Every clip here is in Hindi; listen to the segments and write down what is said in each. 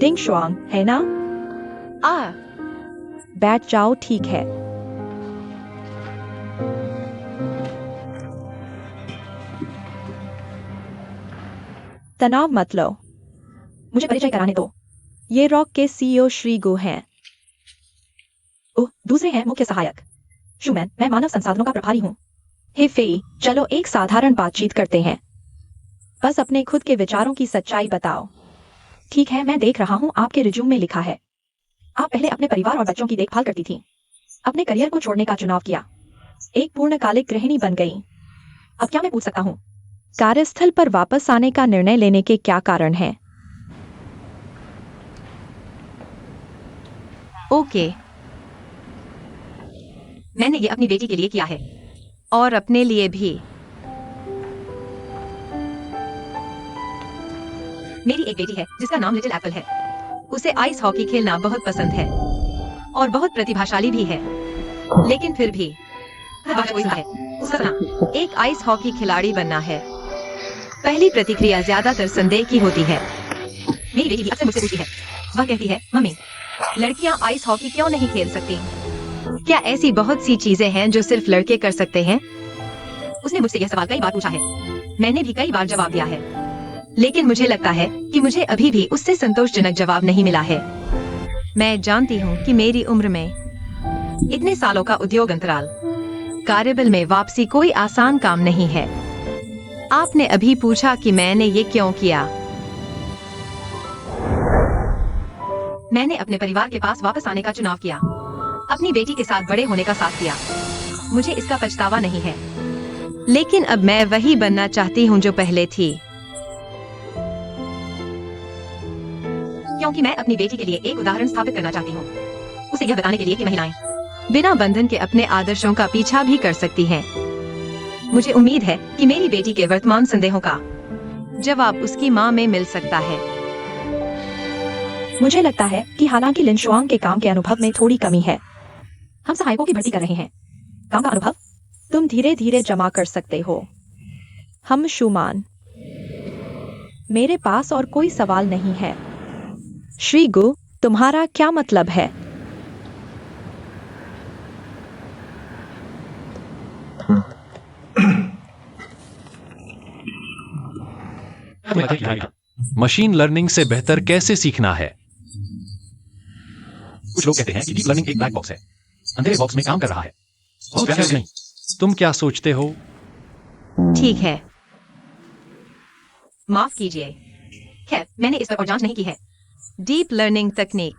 डिंग शुआंग है ना? बैठ जाओ, ठीक है। तनाव मत लो, मुझे परिचय कराने दो। ये रॉक के सीईओ श्री गो हैं। ओह, दूसरे हैं मुख्य सहायक शुमैन। मैं मानव संसाधनों का प्रभारी हूँ। हे फेई, चलो एक साधारण बातचीत करते हैं। बस अपने खुद के विचारों की सच्चाई बताओ। ठीक है, मैं देख रहा हूँ आपके रिज्यूम में लिखा है आप पहले अपने परिवार और बच्चों की देखभाल करती थी। अपने करियर को छोड़ने का चुनाव किया, एक पूर्णकालिक गृहिणी बन गई। अब क्या मैं पूछ सकता हूँ, कार्यस्थल पर वापस आने का निर्णय लेने के क्या कारण हैं? ओके, मैंने ये अपनी बेटी के लिए किया है और अपने लिए भी। मेरी एक बेटी है जिसका नाम लिटिल एप्पल है। उसे आइस हॉकी खेलना बहुत पसंद है और बहुत प्रतिभाशाली भी है, लेकिन फिर भी हर बार कोई है उसका सपना एक आइस हॉकी खिलाड़ी बनना है। पहली प्रतिक्रिया ज्यादातर संदेह की होती है। मेरी बेटी भी अक्सर मुझसे पूछती है। वह कहती है, मम्मी, लड़कियां आइस हॉकी क्यों नहीं खेल सकती? क्या ऐसी बहुत सी चीजें हैं जो सिर्फ लड़के कर सकते हैं? उसने मुझसे यह सवाल कई बार पूछा है। मैंने भी कई बार जवाब दिया है, लेकिन मुझे लगता है कि मुझे अभी भी उससे संतोषजनक जवाब नहीं मिला है। मैं जानती हूँ कि मेरी उम्र में इतने सालों का उद्योग अंतराल, कार्यबल में वापसी कोई आसान काम नहीं है। आपने अभी पूछा कि मैंने ये क्यों किया। मैंने अपने परिवार के पास वापस आने का चुनाव किया, अपनी बेटी के साथ बड़े होने का साथ दिया। मुझे इसका पछतावा नहीं है, लेकिन अब मैं वही बनना चाहती हूँ जो पहले थी। क्योंकि मैं अपनी बेटी के लिए एक उदाहरण स्थापित करना चाहती हूँ, उसे यह बताने के लिए कि महिलाएं बिना बंधन के अपने आदर्शों का पीछा भी कर सकती हैं। मुझे उम्मीद है कि मेरी बेटी के वर्तमान संदेहों का जवाब उसकी माँ में मिल सकता है। मुझे लगता है कि हालांकि लिन शुआंग के काम के अनुभव में थोड़ी कमी है, हम सहायकों की भर्ती कर रहे हैं। काम का अनुभव तुम धीरे धीरे जमा कर सकते हो। हम शुमान, मेरे पास और कोई सवाल नहीं है। श्री गु, तुम्हारा क्या मतलब है? मशीन लर्निंग से बेहतर कैसे सीखना है? कुछ लोग कहते हैं कि डीप लर्निंग एक ब्लैक बॉक्स है, अंधेरे बॉक्स में काम कर रहा है। बहुत व्याख्या नहीं। तुम क्या सोचते हो? ठीक है, माफ कीजिए। खैर, मैंने इस पर और जांच नहीं की है। डीप लर्निंग तकनीक,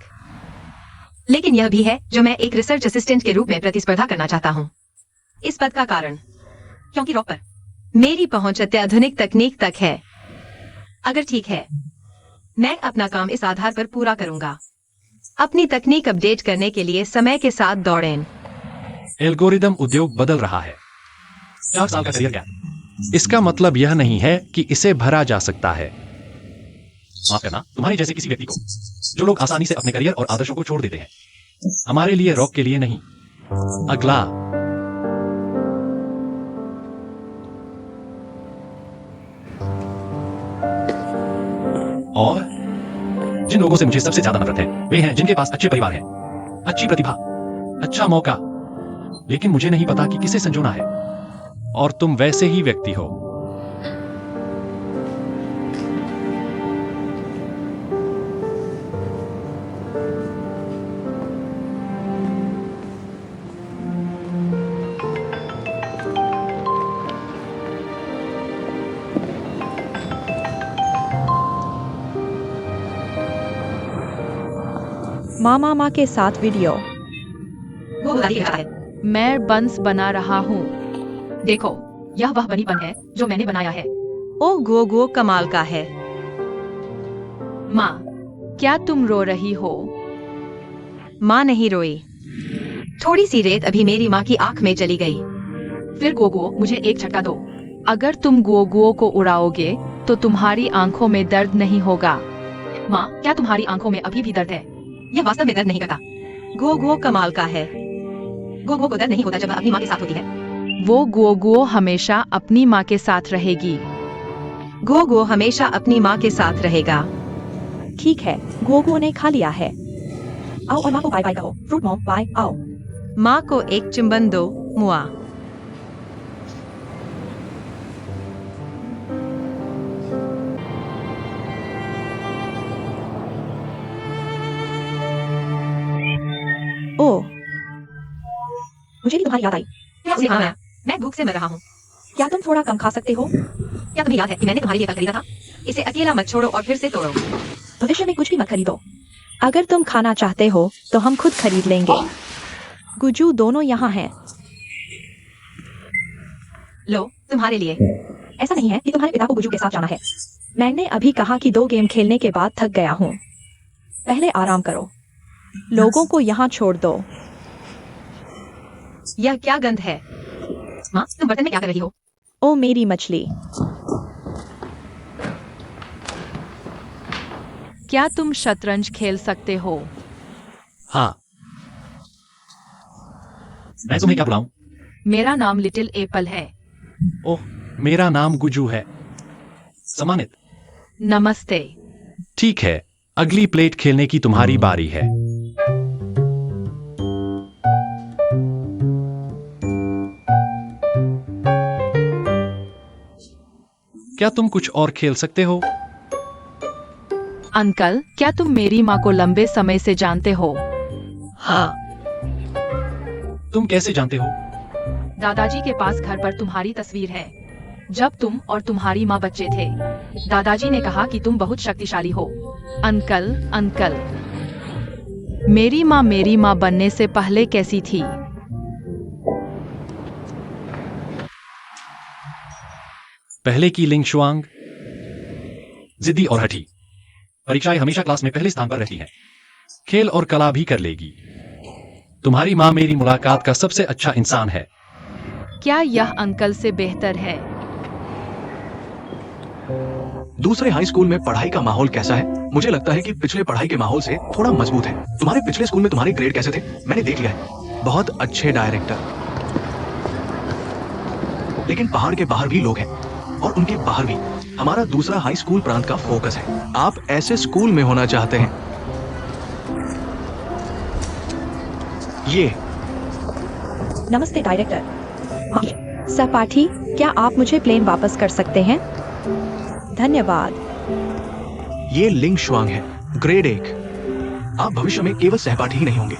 लेकिन यह भी है जो मैं एक रिसर्च असिस्टेंट के रूप में प्रतिस्पर्धा करना चाहता हूँ। इस पद का कारण, क्योंकि रॉक पर मेरी पहुंच अत्याधुनिक तकनीक तक है। अगर ठीक है, मैं अपना काम इस आधार पर पूरा करूंगा। अपनी तकनीक अपडेट करने के लिए समय के साथ दौड़ें। एल्गोरिदम उद्योग बदल रहा है। 4 साल का करियर गैप। इसका मतलब यह नहीं है कि इसे भरा जा सकता है। माफ करना, तुम्हारे जैसे किसी व्यक्ति को, जो लोग आसानी से अपने करियर और आदर्शों को छोड़ देते हैं। हमारे लिए रॉक के लिए नहीं। अगला, और जिन लोगों से मुझे सबसे ज्यादा नफरत है, वे हैं जिनके पास अच्छे परिवार है, अच्छी प्रतिभा, अच्छा मौका, लेकिन मुझे नहीं पता कि किसे संजोना है। और तुम वैसे ही व्यक्ति हो। मामा के साथ वीडियो। वो बुलाती रहा है। मैं बंस बना रहा हूँ। देखो, यह वह बनीपन है जो मैंने बनाया है। ओ गो कमाल का है। माँ, क्या तुम रो रही हो? माँ नहीं रोई। थोड़ी सी रेत अभी मेरी माँ की आंख में चली गई। फिर गोगो, मुझे एक झटका दो। अगर तुम गोगुओं को उड़ाओगे तो तुम्हारी आंखों में दर्द नहीं होगा। माँ, क्या तुम्हारी आंखों में अभी भी दर्द है? यह वास्तव में दर्द नहीं करता। गोगो कमाल का है। गोगो को दर्द नहीं होता जब वह अपनी माँ के साथ होती है। वो गोगुओ हमेशा अपनी माँ के साथ रहेगी। गोगो हमेशा अपनी माँ के साथ रहेगा। ठीक है, गुओगुओ ने खा लिया है। आओ और माँ को बाय बाय कहो। फ्रूट मॉम बाय, आओ। माँ को एक चुंबन दो, मुआ। ओ, मुझे भी तुम्हारी याद आई। उसे हाँ मैं भूख से मर रहा हूँ। क्या तुम थोड़ा कम खा सकते हो? क्या तुम्हें याद है कि मैंने तुम्हारे लिए कल खरीदा था? इसे अकेला मत छोड़ो और फिर से तोड़ो। भविष्य में कुछ भी मत खरीदो। अगर तुम खाना चाहते हो तो हम खुद खरीद लेंगे। गुजू दोनों यहाँ हैं। लो, तुम्हारे लिए। ऐसा नहीं है कि तुम्हारे पिता को गुजू के साथ जाना है। मैंने अभी कहा कि 2 गेम खेलने के बाद थक गया हूँ। पहले आराम करो। लोगों को यहाँ छोड़ दो। यह क्या गंध है? माँ, तुम बर्तन में क्या कर रही हो? ओ मेरी मछली। क्या तुम शतरंज खेल सकते हो? हाँ। मैं तुम्हें क्या बुलाऊं? मेरा नाम लिटिल एप्पल है। ओह, मेरा नाम गुजू है। सम्मानित। नमस्ते। ठीक है, अगली प्लेट खेलने की तुम्हारी बारी है। क्या तुम कुछ और खेल सकते हो? अंकल, क्या तुम मेरी माँ को लंबे समय से जानते हो? हाँ। तुम कैसे जानते हो? दादाजी के पास घर पर तुम्हारी तस्वीर है जब तुम और तुम्हारी माँ बच्चे थे। दादाजी ने कहा कि तुम बहुत शक्तिशाली हो। अंकल, अंकल, मेरी माँ बनने से पहले कैसी थी? पहले की लिंग शुआंग जिद्दी और हठी। परीक्षाएं हमेशा क्लास में पहले स्थान पर रहती हैं। खेल और कला भी कर लेगी। तुम्हारी माँ मेरी मुलाकात का सबसे अच्छा इंसान है। क्या यह अंकल से बेहतर है? दूसरे हाई स्कूल में पढ़ाई का माहौल कैसा है? मुझे लगता है कि पिछले पढ़ाई के माहौल से थोड़ा मजबूत है। तुम्हारे पिछले स्कूल में तुम्हारे ग्रेड कैसे थे? मैंने देख लिया है। बहुत अच्छे डायरेक्टर। लेकिन पहाड़ के बाहर भी लोग हैं और उनके बाहर भी। हमारा दूसरा हाई स्कूल प्रांत का फोकस है। आप ऐसे स्कूल में होना चाहते हैं। ये नमस्ते डायरेक्टर। सहपाठी, क्या आप मुझे प्लेन वापस कर सकते हैं? धन्यवाद। ये लिंग शुआंग है, ग्रेड 1। आप भविष्य में केवल सहपाठी ही नहीं होंगे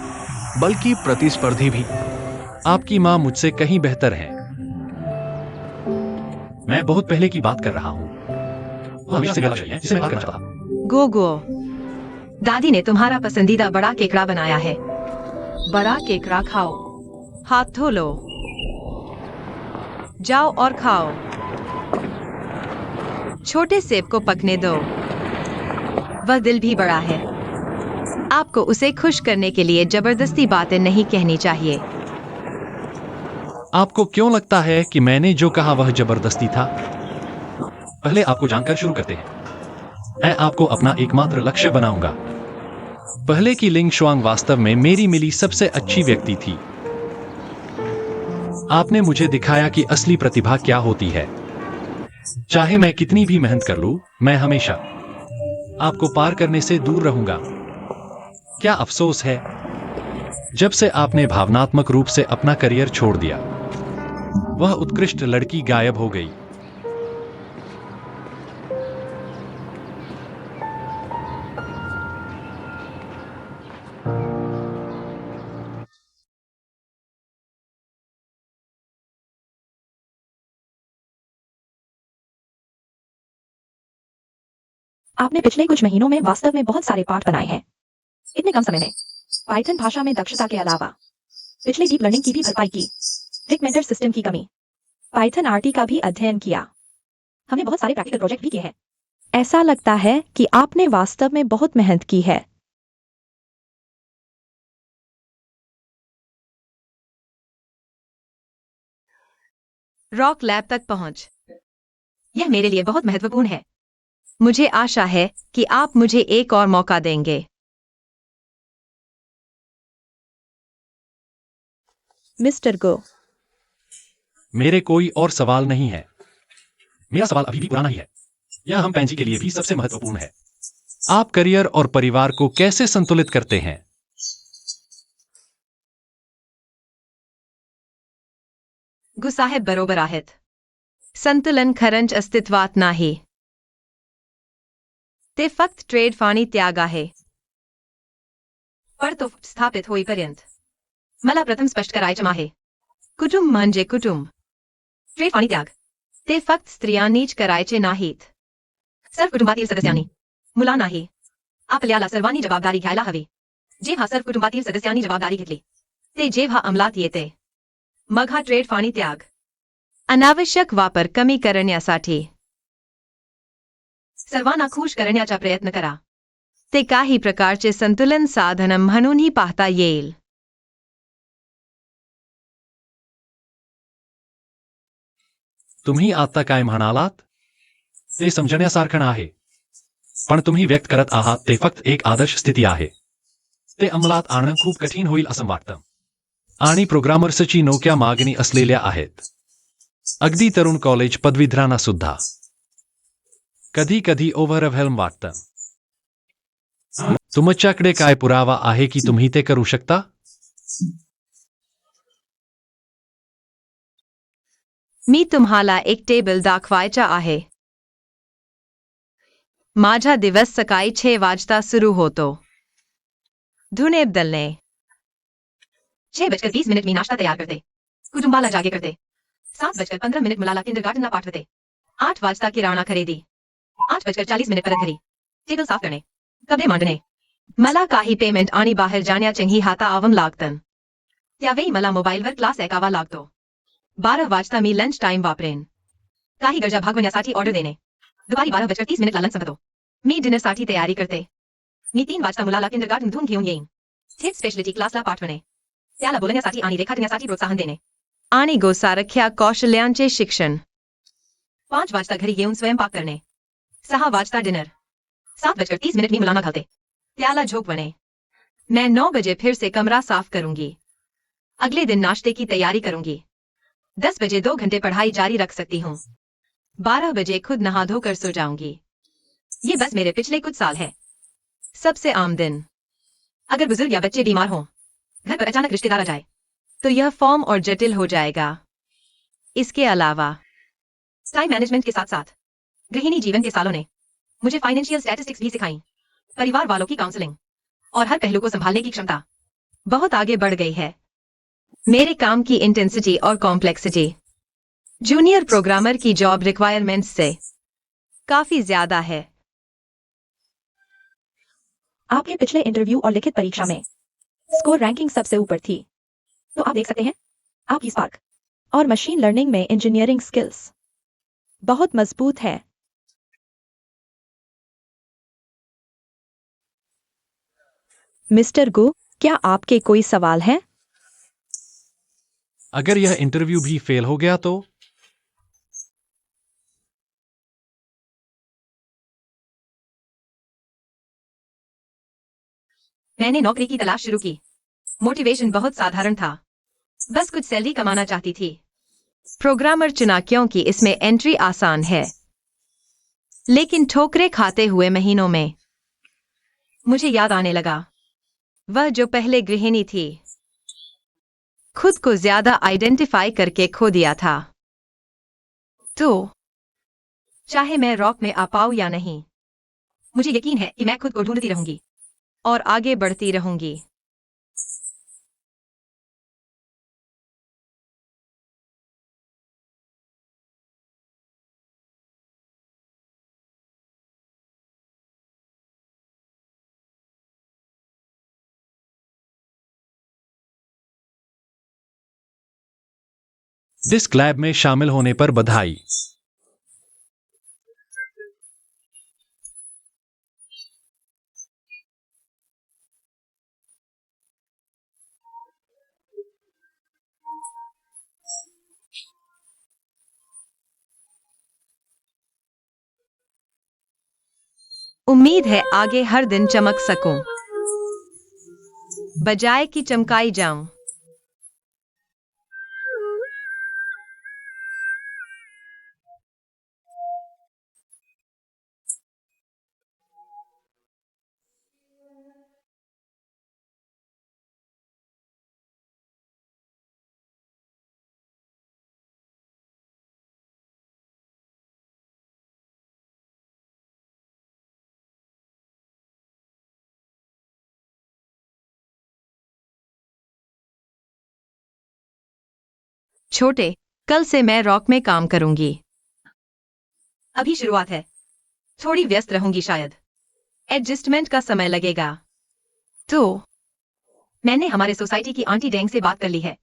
बल्कि प्रतिस्पर्धी भी। आपकी माँ मुझसे कहीं बेहतर है। मैं बहुत पहले की बात कर रहा हूँ। वो हमेशा से मेरा लक्ष्य है जिसे मैं पार करना चाहता था। गोगो, दादी ने तुम्हारा पसंदीदा बड़ा केकड़ा बनाया है। बड़ा केकड़ा खाओ। हाथ धो लो। जाओ और खाओ। छोटे सेब को पकने दो। वह दिल भी बड़ा है। आपको उसे खुश करने के लिए जबरदस्ती बातें नहीं कहनी चाहिए। आपको क्यों लगता है कि मैंने जो कहा वह जबरदस्ती था? पहले आपको जानकर शुरू करते हैं। मैं आपको अपना एकमात्र लक्ष्य बनाऊंगा। पहले की लिंग शुआंग वास्तव में मेरी मिली सबसे अच्छी व्यक्ति थी। आपने मुझे दिखाया कि असली प्रतिभा क्या होती है। चाहे मैं कितनी भी मेहनत कर लूं, मैं हमेशा आपको पार करने से दूर रहूंगा। क्या अफसोस है जब से आपने भावनात्मक रूप से अपना करियर छोड़ दिया। वह उत्कृष्ट लड़की गायब हो गई। आपने पिछले कुछ महीनों में वास्तव में बहुत सारे पाठ बनाए हैं इतने कम समय में। पाइथन भाषा में दक्षता के अलावा पिछले डीप लर्निंग की भी भरपाई की। रिकमेंडर सिस्टम की कमी। पाइथन आरटी का भी अध्ययन किया। हमने बहुत सारे प्रैक्टिकल प्रोजेक्ट भी किए हैं। ऐसा लगता है कि आपने वास्तव में बहुत मेहनत की है। रॉक लैब तक पहुंच। यह मेरे लिए बहुत महत्वपूर्ण है। मुझे आशा है कि आप मुझे एक और मौका देंगे। मिस्टर गो, मेरे कोई और सवाल नहीं है। मेरा सवाल अभी भी पुराना ही है। यह हम पैंजी के लिए भी सबसे महत्वपूर्ण है। आप करियर और परिवार को कैसे संतुलित करते हैं? गुसाहेब बरोबर आहेत. संतुलन खरंच अस्तित्वात नाही. ते फक्त ट्रेड फाणी त्याग आहे. पण तो स्थापित होईपर्यंत मला प्रथम स्पष्ट करायचं आहे. कुटुंब म्हणजे कुटुंब. ट्रेड फाणी त्याग ते फक्त स्त्रियांनीच करायचे नाहीत. सर्व कुटुंबातील सदस्यांनी. मुलांनाही. आपल्याला सर्वांनी जबाबदारी घ्यायला हवी. जेव्हा सर्व कुटुंबातील सदस्यांनी जबाबदारी घेतली ते जेव्हा अंमलात येते मग हा ट्रेड फाणी त्याग. अनावश्यक वापर कमी करण्यासाठी सर्वांना खुश करण्याचा प्रयत्न करा. ते काही प्रकारचे संतुलन साधन म्हणूनही पाहता येईल. तुम्ही आता काय म्हणालात? ते समजण्यासारखं आहे. पण तुम्ही व्यक्त करत आहात ते फक्त एक आदर्श स्थिती आहे. ते अंमलात आणणं खूप कठीण होईल असं वाटतं. आणि प्रोग्रामर्सची नोकऱ्या मागणी असलेल्या आहेत. अगदी तरुण कॉलेज पदवीधरांना सुद्धा. कधी कधी ओव्हरवेल्म वाटतं. तुमच्याकडे काय पुरावा आहे की तुम्ही ते करू शकता? मी तुम्हाला एक टेबल दाखवायचा आहे. माझा दिवस सकाळी 6 वाजता सुरू होतो. धुणे बदलणे. 6:20 मी नाश्ता तयार करते. कुटुंबाला जागे करते. 7:15 मुलाला किंडरगार्टनला पाठवते. 8 वाजता किराणा खरेदी. 8:40 परत घरी. टेबल साफ करणे. कपडे मांडणे. मला काही पेमेंट आणि बाहेर जाण्याचेही हाताळावं लागतं. त्यावेळी मला मोबाईलवर क्लास ऐकावा लागतो. 12 वाजता मी लंच टाइम वापरेन. काही गरजा भागवण्यासाठी ऑर्डर देणे. दुपारी 12:30 लंच संपतो. मी डिनरसाठी तयारी करते. मी 3 वाजता मुलाला किंडरगार्टनमधून घेऊन येईन. थेट स्पेशलिटी क्लासला पाठवणे. त्याला बोलण्यासाठी आणि रेखाटण्यासाठी प्रोत्साहन देणे. आणि गोसारख्या कौशल्यांचे शिक्षण. 5 वाजता घरी येऊन स्वयंपाक करणे. 6 वाजता डिनर. 7:30 मी मुलांना घालते. त्याला झोपवणे. मैं 9 बजे फिर से कमरा साफ करूंगी. अगले दिन नाश्ते की तैयारी करूंगी. 10 बजे 2 घंटे पढ़ाई जारी रख सकती हूँ. 12 बजे खुद नहा धोकर सो जाऊंगी. ये बस मेरे पिछले कुछ साल है. सबसे आम दिन. अगर बुजुर्ग या बच्चे बीमार हों, घर पर अचानक रिश्तेदार आ जाए, तो यह फॉर्म और जटिल हो जाएगा. इसके अलावा टाइम मैनेजमेंट के साथ साथ गृहिणी जीवन के सालों ने मुझे फाइनेंशियल स्टैटिस्टिक्स भी सिखाई. परिवार वालों की काउंसलिंग और हर पहलू को संभालने की क्षमता बहुत आगे बढ़ गई है. मेरे काम की इंटेंसिटी और कॉम्प्लेक्सिटी जूनियर प्रोग्रामर की जॉब रिक्वायरमेंट्स से काफी ज्यादा है. आपके पिछले इंटरव्यू और लिखित परीक्षा में स्कोर रैंकिंग सबसे ऊपर थी. तो आप देख सकते हैं आपकी स्पार्क और मशीन लर्निंग में इंजीनियरिंग स्किल्स बहुत मजबूत है. मिस्टर गो, क्या आपके कोई सवाल हैं? अगर यह इंटरव्यू भी फेल हो गया तो? मैंने नौकरी की तलाश शुरू की. मोटिवेशन बहुत साधारण था. बस कुछ सैलरी कमाना चाहती थी. प्रोग्रामर चुना क्योंकि इसमें एंट्री आसान है. लेकिन ठोकरें खाते हुए महीनों में मुझे याद आने लगा वह जो पहले गृहिणी थी. खुद को ज्यादा आइडेंटिफाई करके खो दिया था. तो चाहे मैं रॉक में आ पाऊं या नहीं, मुझे यकीन है कि मैं खुद को ढूंढती रहूंगी और आगे बढ़ती रहूंगी. डिस्क लैब में शामिल होने पर बधाई. उम्मीद है आगे हर दिन चमक सकूं, बजाय कि चमकाई जाऊं. छोटे, कल से मैं रॉक में काम करूंगी। अभी शुरुआत है, थोड़ी व्यस्त रहूंगी शायद। एडजस्टमेंट का समय लगेगा। तो मैंने हमारे सोसाइटी की आंटी डेंग से बात कर ली है।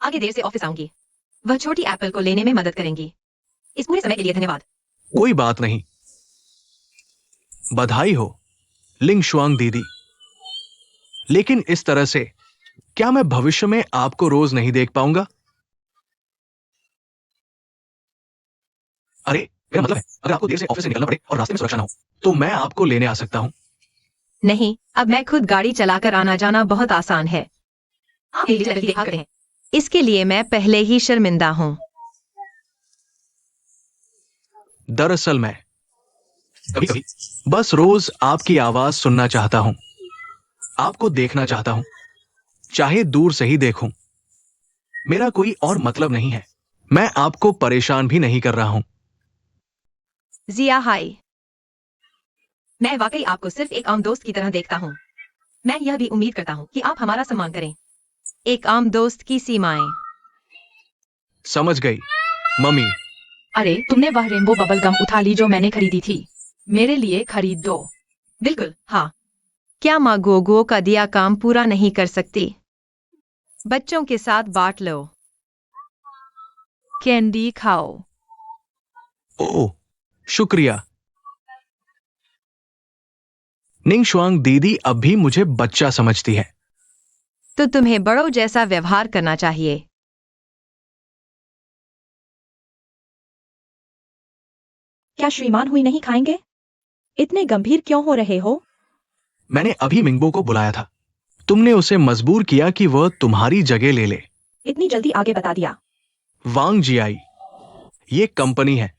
आगे देर से ऑफिस आऊंगी। वह छोटी एप्पल को लेने में मदद करेंगी। इस पूरे समय के लिए धन्यवाद। कोई बात नहीं। बधाई हो लिंग शुआंग दीदी। लेकिन इस तरह से क्या मैं भविष्य में आपको रोज नहीं देख पाऊंगा? अरे मेरा मतलब है, अगर आपको देर से ऑफिस से निकलना पड़े और रास्ते में सुरक्षा ना हो तो मैं आपको लेने आ सकता हूं। नहीं, अब मैं खुद गाड़ी चलाकर आना जाना बहुत आसान है। आप मेरी तरफ देखा करते हैं। इसके लिए मैं पहले ही शर्मिंदा हूँ। दरअसल मैं कभी कभी बस रोज आपकी आवाज सुनना चाहता हूं, आपको देखना चाहता हूं, चाहे दूर से ही देखूं। मेरा कोई और मतलब नहीं है। मैं आपको परेशान भी नहीं कर रहा हूं। जिया हाय। मैं वाकई आपको सिर्फ एक आम दोस्त की तरह देखता हूँ। मैं यह भी उम्मीद करता हूँ कि आप हमारा सम्मान करें। एक आम दोस्त की सीमाएं। समझ गई मम्मी। अरे तुमने वह रेनबो बबल गम उठा ली जो मैंने खरीदी थी। मेरे लिए खरीद दो। बिल्कुल हाँ। क्या माँ गोगो का दिया काम पूरा नहीं कर सकती? बच्चों के साथ बांट लो। कैंडी खाओ। ओह शुक्रिया। निंग शुआंग दीदी अब भी मुझे बच्चा समझती है। तो तुम्हें बड़ों जैसा व्यवहार करना चाहिए। क्या श्रीमान हुई नहीं खाएंगे? इतने गंभीर क्यों हो रहे हो? मैंने अभी मिंगबो को बुलाया था। तुमने उसे मजबूर किया कि वह तुम्हारी जगह ले ले। इतनी जल्दी आगे बता दिया। वांग जियाई, ये कंपनी है,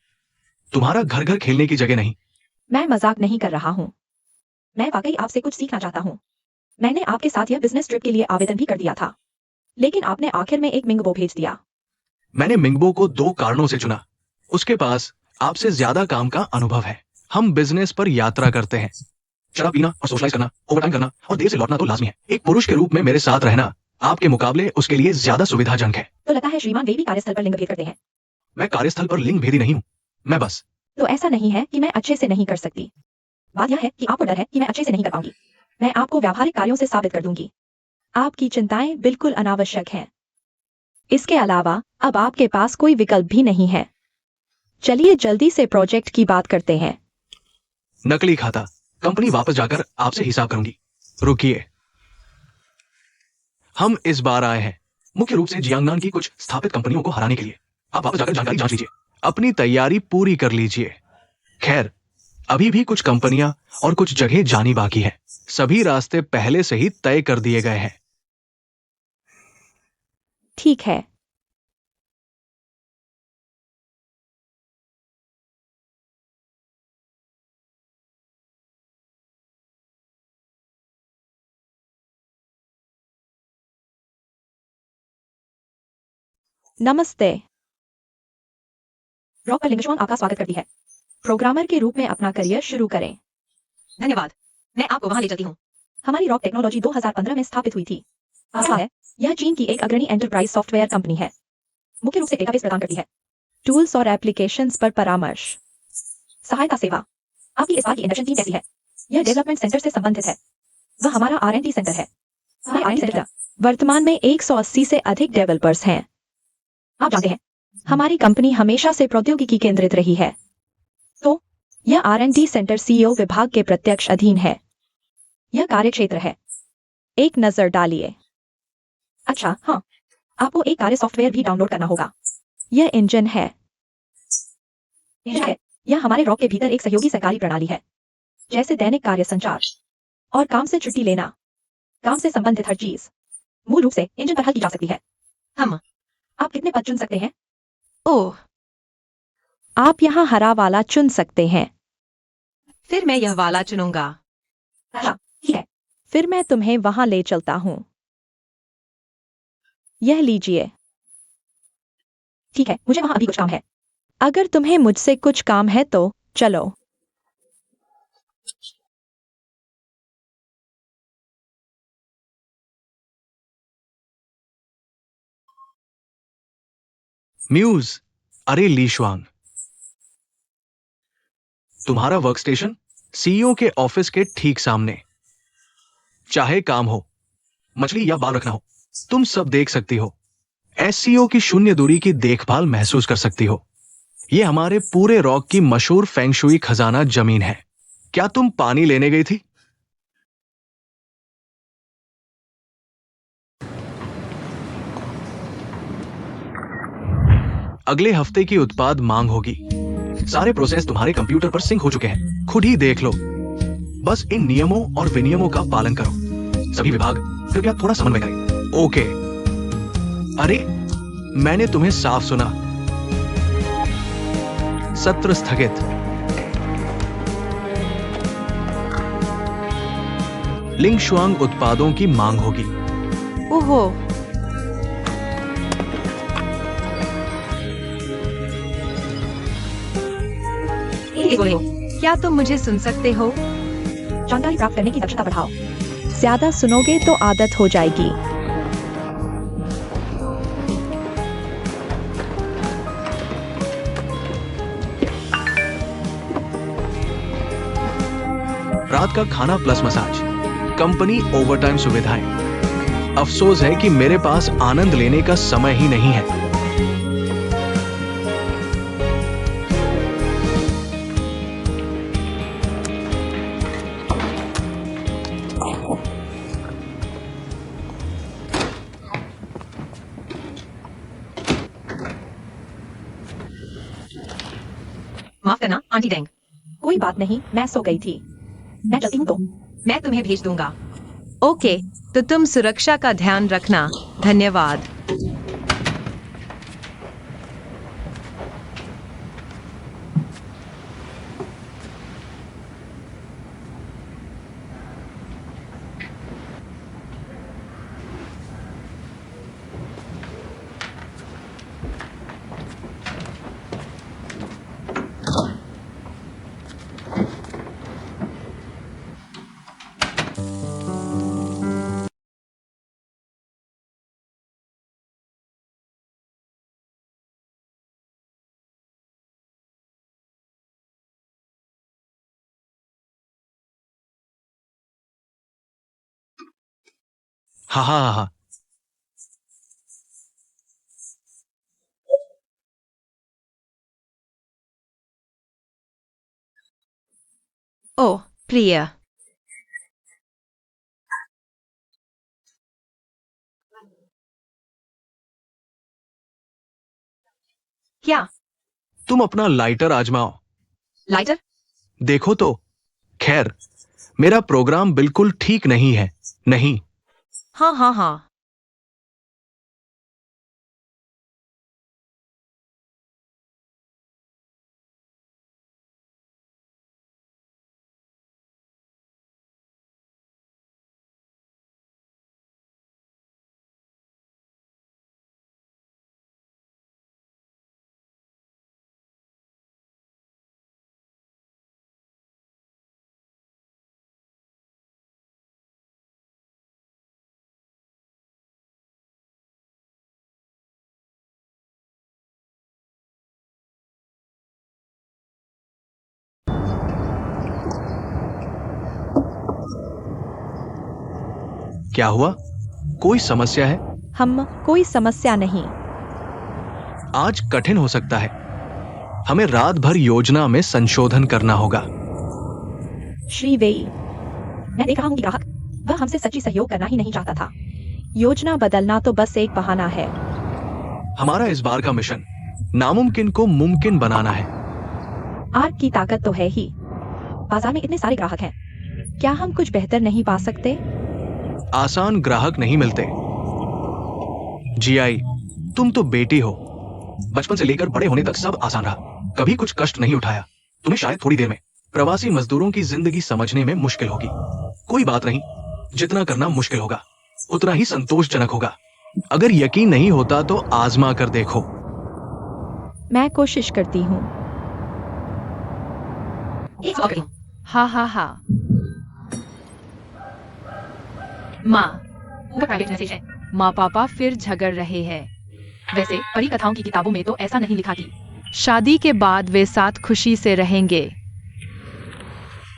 तुम्हारा घर घर खेलने की जगह नहीं। मैं मजाक नहीं कर रहा हूँ। मैं वाकई आपसे कुछ सीखना चाहता हूँ। मैंने आपके साथ यह बिजनेस ट्रिप के लिए आवेदन भी कर दिया था, लेकिन आपने आखिर में एक मिंगबो भेज दिया। मैंने मिंगबो को 2 कारणों से चुना। उसके पास आपसे ज्यादा काम का अनुभव है। हम बिजनेस पर यात्रा करते हैं। शराब पीना और सोशलाइज करना, ओवरटाइम करना और देर से लौटना तो लाजमी है। एक पुरुष के रूप में मेरे साथ रहना आपके मुकाबले उसके लिए ज्यादा सुविधाजनक है। तो लगता है श्रीमान वे भी कार्यस्थल पर लिंग भेद करते हैं। मैं कार्यस्थल पर लिंग भेदी नहीं हूँ। मैं बस तो ऐसा नहीं है कि मैं अच्छे से नहीं कर सकती। बात यह है कि आपको डर है कि मैं अच्छे से नहीं कर पाऊंगी। मैं आपको व्यावहारिक कार्यों से साबित कर दूंगी। आपकी चिंताएं बिल्कुल अनावश्यक हैं। इसके अलावा अब आपके पास कोई विकल्प भी नहीं है। चलिए जल्दी से प्रोजेक्ट की बात करते हैं। नकली खाता, कंपनी वापस जाकर आपसे हिसाब करूंगी। रुकिए, हम इस बार आए हैं मुख्य रूप से जियांगनान की कुछ स्थापित कंपनियों को हराने के लिए। आप वापस जाकर जानकारी जांच लीजिए, अपनी तैयारी पूरी कर लीजिए। खैर, अभी भी कुछ कंपनियां और कुछ जगह जानी बाकी है। सभी रास्ते पहले से ही तय कर दिए गए हैं। ठीक है। नमस्ते। रॉक पर लिंगशुआंग आपका स्वागत करती है। प्रोग्रामर के रूप में अपना करियर शुरू करें। धन्यवाद। मैं आपको वहां ले चलती हूँ। हमारी रॉक टेक्नोलॉजी 2015 में स्थापित हुई थी। अच्छा है, यह चीन की एक अग्रणी एंटरप्राइज सॉफ्टवेयर कंपनी है। मुख्य रूप से डेटाबेस प्रदान करती है, टूल्स और एप्लीकेशंस पर परामर्श, सहायता सेवा। आपकी इस बार की इंडक्शन टीम कैसी है? यह डेवलपमेंट सेंटर से संबंधित है। वह हमारा R&D सेंटर है। हमारे R&D सेंटर वर्तमान में 180 से अधिक डेवलपर्स हैं। आप जानते हैं, हमारी कंपनी हमेशा से प्रौद्योगिकी केंद्रित रही है। तो यह R&D सेंटर CEO विभाग के प्रत्यक्ष अधीन है। यह कार्यक्षेत्र है। एक नजर डालिए। अच्छा हाँ, आपको एक कार्य सॉफ्टवेयर भी डाउनलोड करना होगा। यह इंजन है। यह हमारे रॉक के भीतर एक सहयोगी सहकारी प्रणाली है, जैसे दैनिक कार्य संचार और काम से छुट्टी लेना। काम से संबंधित हर चीज मूल रूप से इंजन पर हल की जा सकती है। हम आप कितने पद चुन सकते हैं? ओह, आप यहाँ हरा वाला चुन सकते हैं। फिर मैं यह वाला चुनूंगा। अच्छा ठीक है, फिर मैं तुम्हें वहां ले चलता हूँ। यह लीजिए। ठीक है, मुझे वहां अभी कुछ काम है। अगर तुम्हें मुझसे कुछ काम है तो चलो। म्यूज, अरे ली शुआंग, तुम्हारा वर्कस्टेशन सीईओ के ऑफिस के ठीक सामने। चाहे काम हो, मछली या बाल रखना हो, तुम सब देख सकती हो। एससीओ की शून्य दूरी की देखभाल महसूस कर सकती हो। यह हमारे पूरे रॉक की मशहूर फेंगशुई खजाना जमीन है। क्या तुम पानी लेने गई थी? अगले हफ्ते की उत्पाद मांग होगी। सारे प्रोसेस तुम्हारे कंप्यूटर पर सिंक हो चुके हैं। खुद ही देख लो। बस इन नियमों और विनियमों का पालन करो। सभी विभाग कृपया थोड़ा समन्वय करें। ओके। अरे, मैंने तुम्हें साफ सुना। सत्र स्थगित। लिंग शुआंग उत्पादों की मांग होगी। ओहो, क्या तुम मुझे सुन सकते हो? जानकारी प्राप्त करने की दक्षता बढ़ाओ। ज्यादा सुनोगे तो आदत हो जाएगी। रात का खाना प्लस मसाज, कंपनी ओवरटाइम सुविधाएं। अफसोस है कि मेरे पास आनंद लेने का समय ही नहीं है। माफ करना आंटी डेंग, कोई बात नहीं, मैं सो गई थी। मैं चलती हूँ तो। मैं तुम्हें भेज दूंगा। ओके, तो तुम सुरक्षा का ध्यान रखना। धन्यवाद। हा हा हा हा। ओह प्रिय, क्या? तुम अपना लाइटर आजमाओ। लाइटर? देखो तो। खैर, मेरा प्रोग्राम बिल्कुल ठीक नहीं है। नहीं। हाँ हाँ हाँ। क्या हुआ? कोई समस्या है? हम कोई समस्या नहीं। आज कठिन हो सकता है। हमें रात भर योजना में संशोधन करना होगा। श्री वेई, मैं देख रहा हूँ कि ग्राहक वह हमसे सच्ची सहयोग करना ही नहीं चाहता था। योजना बदलना तो बस एक बहाना है। हमारा इस बार का मिशन नामुमकिन को मुमकिन बनाना है। आर्क की ताकत तो है ही। बाजार में इतने सारे ग्राहक हैं, क्या हम कुछ बेहतर नहीं पा सकते? आसान ग्राहक नहीं मिलते। जीआई, तुम तो बेटी हो। बचपन से लेकर बड़े होने तक सब आसान रहा। कभी कुछ कष्ट नहीं उठाया। तुम्हें शायद थोड़ी देर में प्रवासी मजदूरों की जिंदगी समझने में मुश्किल होगी। कोई बात नहीं, जितना करना मुश्किल होगा उतना ही संतोषजनक होगा। अगर यकीन नहीं होता तो आजमा कर देखो। मैं कोशिश करती हूँ। एक सवाल करूं? हा हा हा। माँ, ऊपर प्राइवेट मैसेज है। माँ पापा फिर झगड़ रहे हैं। वैसे परी कथाओं की किताबों में तो ऐसा नहीं लिखा कि शादी के बाद वे साथ खुशी से रहेंगे।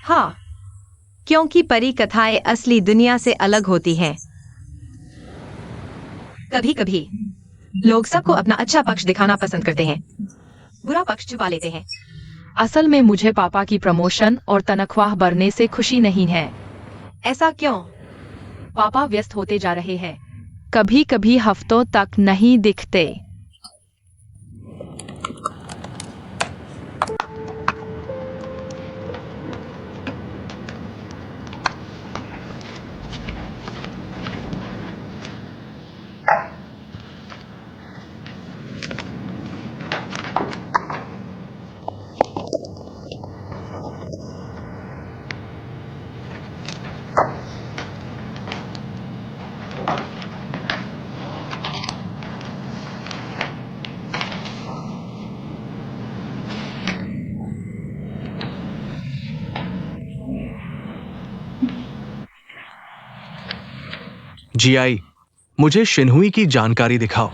हाँ, क्योंकि परी कथाएं असली दुनिया से अलग होती हैं। कभी कभी लोग सबको अपना अच्छा पक्ष दिखाना पसंद करते हैं, बुरा पक्ष छुपा लेते हैं। असल में मुझे पापा की प्रमोशन और तनख्वाह बढ़ने से खुशी नहीं है। ऐसा क्यों? पापा व्यस्त होते जा रहे हैं, कभी कभी हफ्तों तक नहीं दिखते। जीआई, मुझे शिनहुई की जानकारी दिखाओ।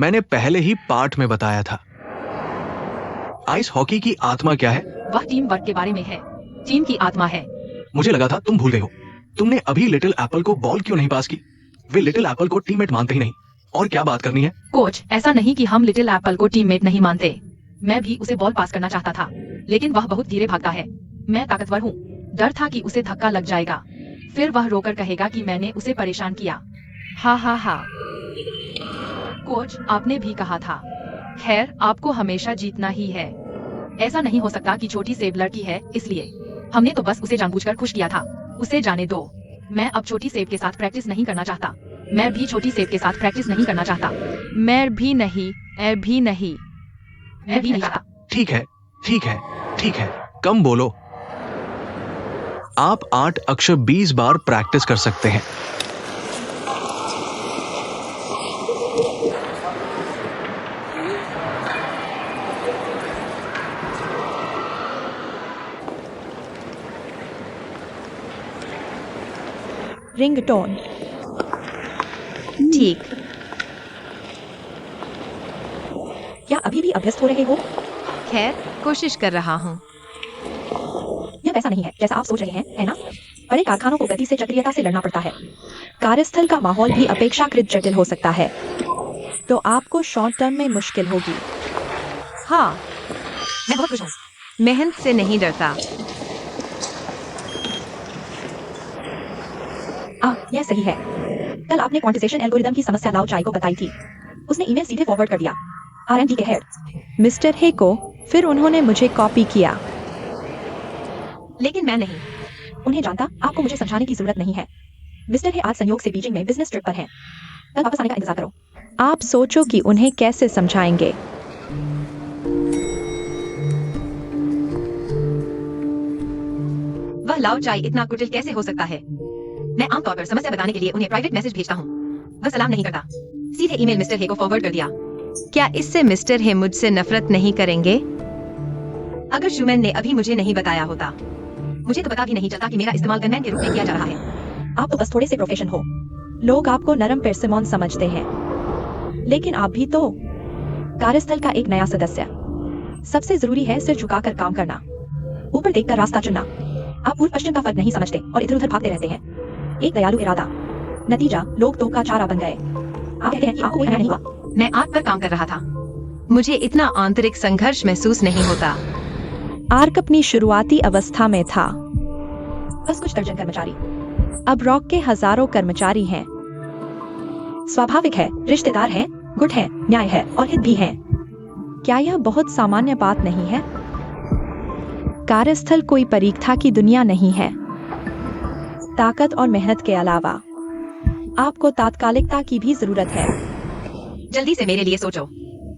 मैंने पहले ही पाठ में बताया था। आइस हॉकी की आत्मा क्या है? वह टीम वर्क के बारे में है। टीम की आत्मा है। मुझे लगा था तुम भूल गए हो। तुमने अभी लिटिल एप्पल को बॉल क्यों नहीं पास की? वे लिटिल एप्पल को टीममेट मानते ही नहीं। और क्या बात करनी है? कोच, ऐसा नहीं कि हम लिटिल एप्पल को टीममेट नहीं मानते। मैं भी उसे बॉल पास करना चाहता था, लेकिन वह बहुत धीरे भागता है। मैं ताकतवर हूँ। डर था कि उसे धक्का लग जाएगा, फिर वह रोकर कहेगा कि मैंने उसे परेशान किया। हा हा हा। कोच, आपने भी कहा था। खैर, आपको हमेशा जीतना ही है। ऐसा नहीं हो सकता कि छोटी सेब लड़की है इसलिए। हमने तो बस उसे जानबूझकर खुश किया था। उसे जाने दो। मैं अब छोटी सेब के साथ प्रैक्टिस नहीं करना चाहता। मैं भी छोटी सेब के साथ प्रैक्टिस नहीं करना चाहता। मैं भी नहीं। मैं भी नहीं चाहता। ठीक है, ठीक है, ठीक है। कम बोलो। आप 8 अक्षर 20 बार प्रैक्टिस कर सकते हैं। रिंगटोन। ठीक। क्या अभी भी अभ्यस्त हो रहे हो? खैर, कोशिश कर रहा हूँ। यह वैसा नहीं है जैसा आप सोच रहे हैं, है ना? बड़े कारखानों को गति से चक्रियता से लड़ना पड़ता है। कार्यस्थल का माहौल भी अपेक्षाकृत जटिल हो सकता है, तो आपको शॉर्ट टर्म में मुश्किल होगी। हाँ, मैं बहुत खुश हूँ। मेहनत से नहीं डरता। यह सही है। कल आपने क्वांटिजेशन एल्गोरिदम की समस्या लाओ चाई को बताई थी। उसने ईमेल सीधे फॉरवर्ड कर दिया आरएनडी के हेड मिस्टर हे को। फिर उन्होंने मुझे कॉपी किया। लेकिन मैं नहीं। उन्हें जानता, आपको मुझे समझाने की जरूरत नहीं है। मिस्टर हे आज संयोग से बीजिंग में बिजनेस ट्रिप पर हैं। कल वापस आने का इंतजार करो। आप सोचो कि उन्हें कैसे समझाएंगे। वह लाओ चाई इतना कुटिल कैसे हो सकता है? मैं आमतौर पर समस्या बताने के लिए उन्हें प्राइवेट मैसेज भेजता हूँ। वह सलाम नहीं करता, सीधे ईमेल मिस्टर हे को फॉरवर्ड कर दिया। क्या इससे मिस्टर हे मुझसे नफरत नहीं करेंगे? अगर शुमैन ने अभी मुझे नहीं बताया होता, मुझे तो पता भी नहीं चलता कि मेरा इस्तेमाल गनमैन के रूप में किया जा रहा है। आप तो बस थोड़े से प्रोफेशन हो। लोग आपको नरम पेरसिमोन समझते हैं, लेकिन आप भी तो कार्यस्थल का एक नया सदस्य। सबसे जरूरी है सिर झुकाकर काम करना, ऊपर देखकर रास्ता चुनना। आप पूर्व पश्चिम का फर्क नहीं समझते और इधर उधर भागते रहते हैं। एक दयालु इरादा, नतीजा लोग तो का चारा बन गए। आप कहते हैं कि आपको कोई अन्याय नहीं हुआ। मैं आग पर काम कर रहा था। मुझे इतना आंतरिक संघर्ष महसूस नहीं होता। आर्क अपनी शुरुआती अवस्था में था। बस कुछ दर्जन कर्मचारी, अब रॉक के हजारों कर्मचारी हैं। स्वाभाविक है, रिश्तेदार हैं, गुट है, न्याय है और हित भी है। क्या यह बहुत सामान्य बात नहीं है? कार्यस्थल कोई परीक्षा की दुनिया नहीं है। ताकत और मेहनत के अलावा आपको तात्कालिकता की भी जरूरत है। जल्दी से मेरे लिए सोचो।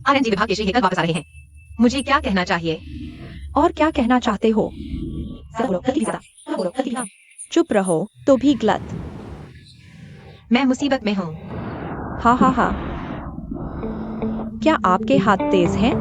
आरएनजी विभाग के श्री हेकल वापस आ रहे हैं। मुझे क्या कहना चाहिए? और क्या कहना चाहते हो? चुप रहो तो भी गलत। मैं मुसीबत में हूँ। हाँ हाँ हाँ। क्या आपके हाथ तेज हैं?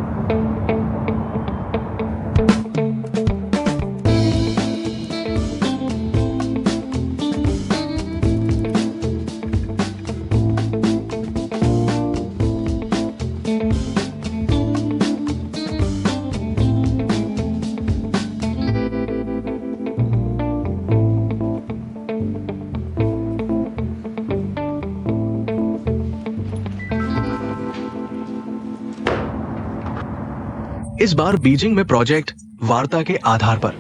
इस बार बीजिंग में प्रोजेक्ट वार्ता के आधार पर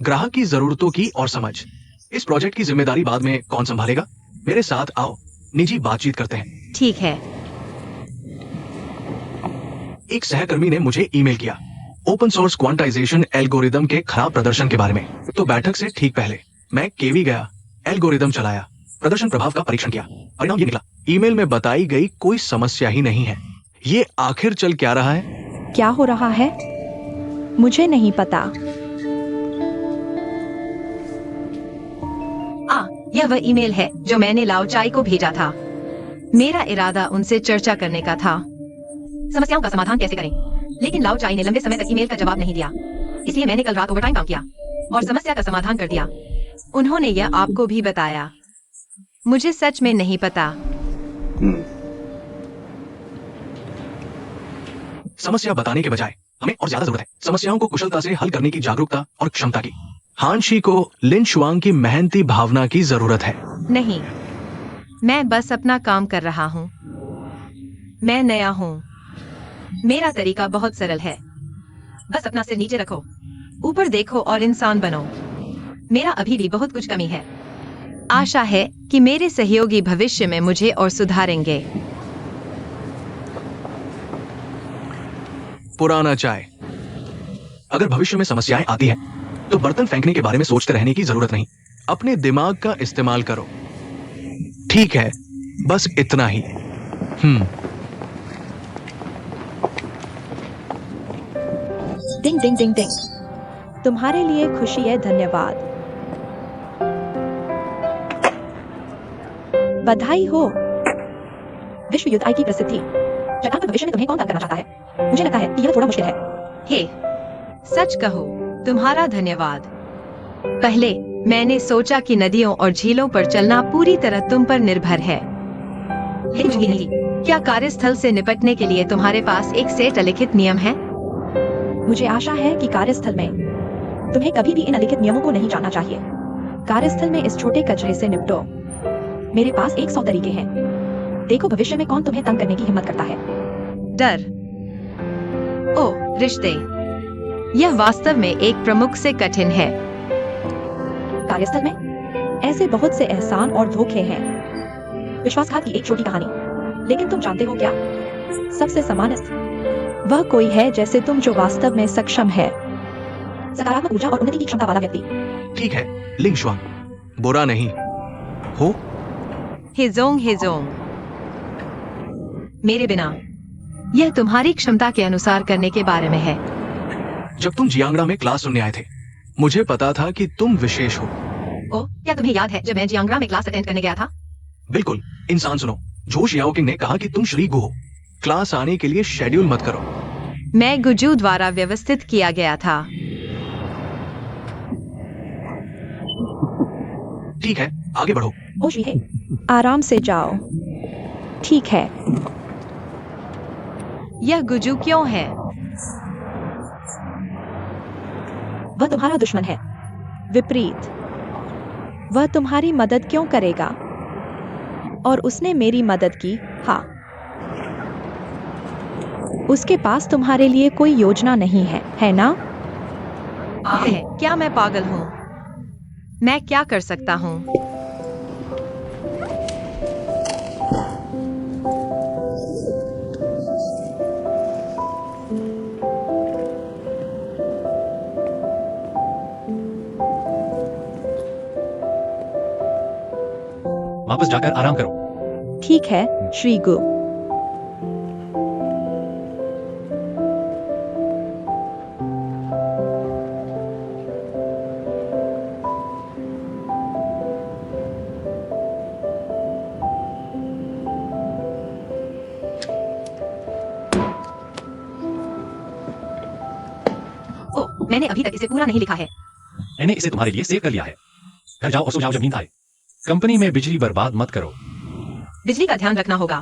ग्राहक की जरूरतों की और समझ। इस प्रोजेक्ट की जिम्मेदारी बाद में कौन संभालेगा? मेरे साथ आओ, निजी बातचीत करते हैं। ठीक है। एक सहकर्मी ने मुझे ईमेल किया ओपन सोर्स क्वांटाइजेशन एल्गोरिदम के खराब प्रदर्शन के बारे में। तो बैठक से ठीक पहले मैं केवी गया, एल्गोरिदम चलाया, प्रदर्शन प्रभाव का परीक्षण किया। परिणाम ये निकला, ईमेल में बताई गई कोई समस्या ही नहीं है। ये आखिर चल क्या रहा है? क्या हो रहा है? मुझे नहीं पता। यह वह ईमेल है जो मैंने लाओ चाई को भेजा था। मेरा इरादा उनसे चर्चा करने का था। समस्याओं का समाधान कैसे करें, लेकिन लाओ चाई ने लंबे समय तक ईमेल का जवाब नहीं दिया। इसलिए मैंने कल रात ओवरटाइम काम किया और समस्या का समाधान कर दिया। उन्होंने यह आपको भी बताया? मुझे सच में नहीं पता। समस्या बताने के बजाय हमें और ज्यादा जरूरत है समस्याओं को कुशलता से हल करने की जागरूकता और क्षमता की। हानशी को लिन शुआंग की मेहनती भावना की जरूरत है। नहीं, मैं बस अपना काम कर रहा हूँ। मैं नया हूँ। मेरा तरीका बहुत सरल है। बस अपना सिर नीचे रखो, ऊपर देखो और इंसान बनो। मेरा अभी भी बहुत कुछ कमी है। आशा है कि मेरे सहयोगी भविष्य में मुझे और सुधारेंगे। पुराना चाय। अगर भविष्य में समस्याएं आती हैं, तो बर्तन फेंकने के बारे में सोचते रहने की जरूरत नहीं। अपने दिमाग का इस्तेमाल करो। ठीक है, बस इतना ही। डिंग डिंग डिंग डिंग। तुम्हारे लिए खुशी है, धन्यवाद। बधाई हो। विश्व युद्ध आई की प्रसिद्धि। चट्टान भविष्य में तुम्हें कौन तंग करना चाहता है? मुझे लगता है कि यह थोड़ा मुश्किल है। हे, सच कहो, तुम्हारा धन्यवाद। पहले मैंने सोचा कि नदियों और झीलों पर चलना पूरी तरह तुम पर निर्भर है, लेकिन भी नहीं। क्या कार्यस्थल से निपटने के लिए तुम्हारे पास एक सेट अलिखित नियम है? मुझे आशा है कि कार्यस्थल में तुम्हें कभी भी इन अलिखित नियमों को नहीं जानना चाहिए। कार्यस्थल में इस छोटे कचरे से निपटो। मेरे पास 100 तरीके हैं। देखो भविष्य में कौन तुम्हें तंग करने की हिम्मत करता है। डर। ओ, रिश्ते। यह वास्तव में एक प्रमुख से कठिन है। कार्यस्थल में ऐसे बहुत से एहसान और धोखे हैं। विश्वासघात की एक छोटी कहानी, लेकिन तुम जानते हो क्या? सबसे सम्मानित वह कोई है जैसे तुम जो वास्तव में सक्षम है। सकारात्मक ऊर्जा और उन्नति की क्षमता वाला व्यक्ति। ठीक है, लिंग शुआंग, बुरा नहीं हो। हिजोंग हिजोंग, मेरे बिना यह तुम्हारी क्षमता के अनुसार करने के बारे में है। जब तुम जियांगड़ा में क्लास सुनने आए थे, मुझे पता था कि तुम विशेष हो। ओ, क्या तुम्हें याद है जब मैं जियांगड़ा में क्लास अटेंड करने गया था? बिल्कुल। इंसान सुनो, जो शियाओकिंग ने कहा कि तुम श्री गु हो। क्लास आने के लिए शेड्यूल मत करो। मैं गुजू द्वारा व्यवस्थित किया गया था। ठीक है, आगे बढ़ो। ओ श्री है, आराम से जाओ। ठीक है। यह गुजू क्यों है? वह तुम्हारा दुश्मन है। विपरीत, वह तुम्हारी मदद क्यों करेगा? और उसने मेरी मदद की। हाँ, उसके पास तुम्हारे लिए कोई योजना नहीं है ना? है। क्या मैं पागल हूँ? मैं क्या कर सकता हूँ? वापस जाकर आराम करो। ठीक है श्री गु। ओह, मैंने अभी तक इसे पूरा नहीं लिखा है। मैंने इसे तुम्हारे लिए सेव कर लिया है। घर जाओ और सो जाओ जब नींद आए। कंपनी में बिजली बर्बाद मत करो। बिजली का ध्यान रखना होगा।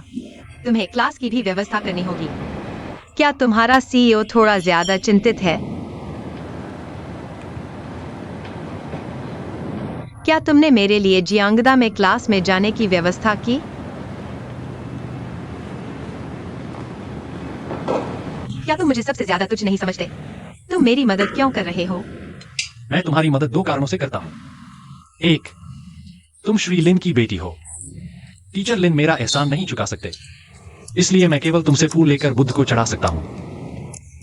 तुम्हें क्लास की भी व्यवस्था करनी होगी। क्या तुम्हारा सीईओ थोड़ा ज्यादा चिंतित है? क्या तुमने मेरे लिए जियांगदा में क्लास में जाने की व्यवस्था की? क्या तुम मुझे सबसे ज्यादा तुच्छ नहीं समझते? तुम मेरी मदद क्यों कर रहे हो? मैं तुम्हारी मदद दो कारणों से करता हूं। एक, तुम श्री लिन की बेटी हो। टीचर लिन मेरा एहसान नहीं चुका सकते, इसलिए मैं केवल तुमसे फूल लेकर बुद्ध को चढ़ा सकता हूं।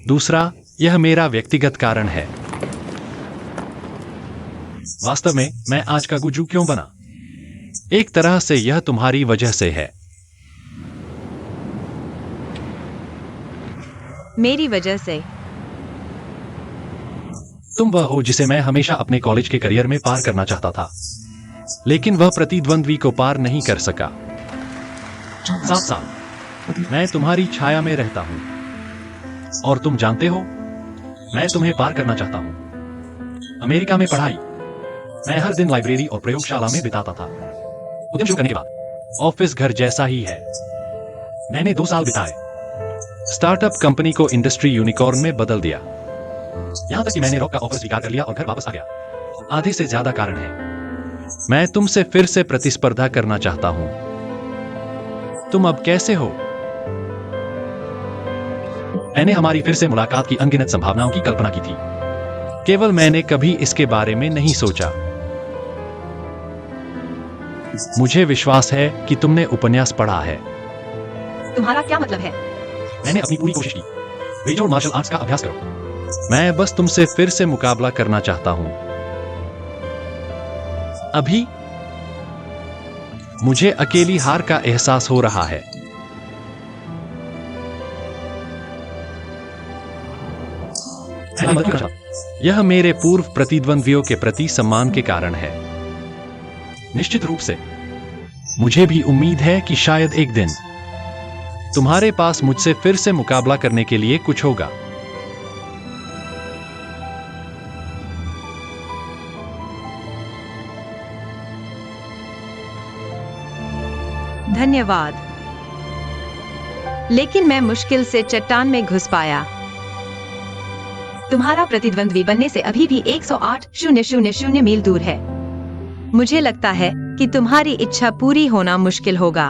दूसरा, यह मेरा व्यक्तिगत कारण है। वास्तव में मैं आज का गुज्जू क्यों बना? एक तरह से यह तुम्हारी वजह से है। मेरी वजह से? तुम वह हो जिसे मैं हमेशा अपने कॉलेज के करियर में पार करना चाहता था, लेकिन वह प्रतिद्वंद्वी को पार नहीं कर सका। 7 साल मैं तुम्हारी छाया में रहता हूं, और तुम जानते हो, मैं तुम्हें पार करना चाहता हूं। अमेरिका में पढ़ाई मैं हर दिन लाइब्रेरी और प्रयोगशाला में बिताता था। उद्यम शुरू करने के बाद ऑफिस घर जैसा ही है। मैंने 2 साल बिताए, स्टार्टअप कंपनी को इंडस्ट्री यूनिकॉर्न में बदल दिया, यहां तक कि मैंने रॉक का ऑफर स्वीकार कर लिया और घर वापस आ गया। आधे से ज्यादा कारण है। मैं तुमसे फिर से प्रतिस्पर्धा करना चाहता हूं। तुम अब कैसे हो? मैंने हमारी फिर से मुलाकात की अनगिनत संभावनाओं की कल्पना की थी, केवल मैंने कभी इसके बारे में नहीं सोचा। मुझे विश्वास है कि तुमने उपन्यास पढ़ा है। तुम्हारा क्या मतलब है? मैंने अपनी पूरी कोशिश की। बेजोड़ मार्शल आर्ट्स का अभ्यास करो। मैं बस तुमसे फिर से मुकाबला करना चाहता हूं। अभी मुझे अकेली हार का एहसास हो रहा है। यह मेरे पूर्व प्रतिद्वंद्वियों के प्रति सम्मान के कारण है। निश्चित रूप से मुझे भी उम्मीद है कि शायद एक दिन तुम्हारे पास मुझसे फिर से मुकाबला करने के लिए कुछ होगा। धन्यवाद, लेकिन मैं मुश्किल से चट्टान में घुस पाया। तुम्हारा प्रतिद्वंद्वी बनने से अभी भी 108,000 मील दूर है। मुझे लगता है कि तुम्हारी इच्छा पूरी होना मुश्किल होगा।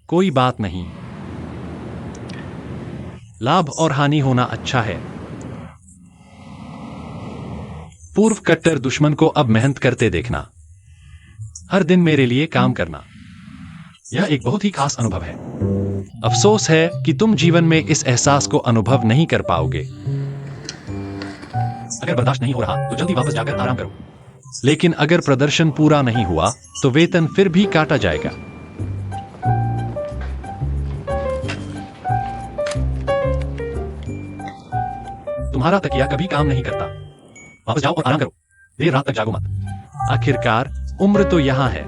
कोई बात नहीं, लाभ और हानि होना अच्छा है। पूर्व कट्टर दुश्मन को अब मेहनत करते देखना, हर दिन मेरे लिए काम करना, यह एक बहुत ही खास अनुभव है। अफसोस है कि तुम जीवन में इस एहसास को अनुभव नहीं कर पाओगे। अगर बर्दाश्त नहीं हो रहा तो जल्दी वापस जाकर आराम करो, लेकिन अगर प्रदर्शन पूरा नहीं हुआ तो वेतन फिर भी काटा जाएगा। तुम्हारा तकिया कभी काम नहीं करता। वापस जाओ और आराम करो, देर रात तक जागो मत। आखिरकार उम्र तो यहां है।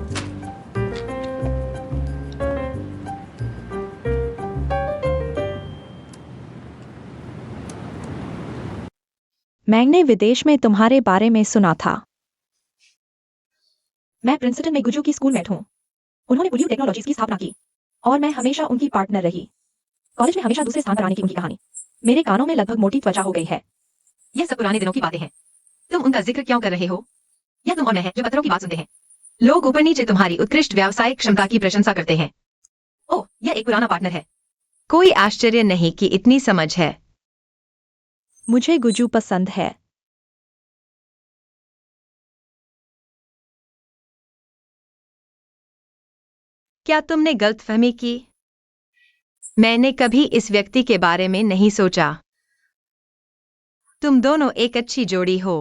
मैंने विदेश में तुम्हारे बारे में सुना था। मैं प्रिंसटन में गुजू की स्कूलमेट हूँ। उन्होंने बुलियू टेक्नोलॉजीज की स्थापना की और मैं हमेशा उनकी पार्टनर रही। कॉलेज में हमेशा दूसरे स्थान पर आने की उनकी कहानी मेरे कानों में लगभग मोटी त्वचा हो गई है। यह सब पुराने दिनों की बातें हैं। तुम उनका जिक्र क्यों कर रहे हो? यह तुम और मैं है जो पत्थरों की बात सुनते हैं। लोग ऊपर नीचे तुम्हारी उत्कृष्ट व्यावसायिक क्षमता की प्रशंसा करते हैं। ओह, यह एक पुराना पार्टनर है। कोई आश्चर्य नहीं कि इतनी समझ है। मुझे गुजू पसंद है। क्या तुमने गलतफहमी की? मैंने कभी इस व्यक्ति के बारे में नहीं सोचा। तुम दोनों एक अच्छी जोड़ी हो।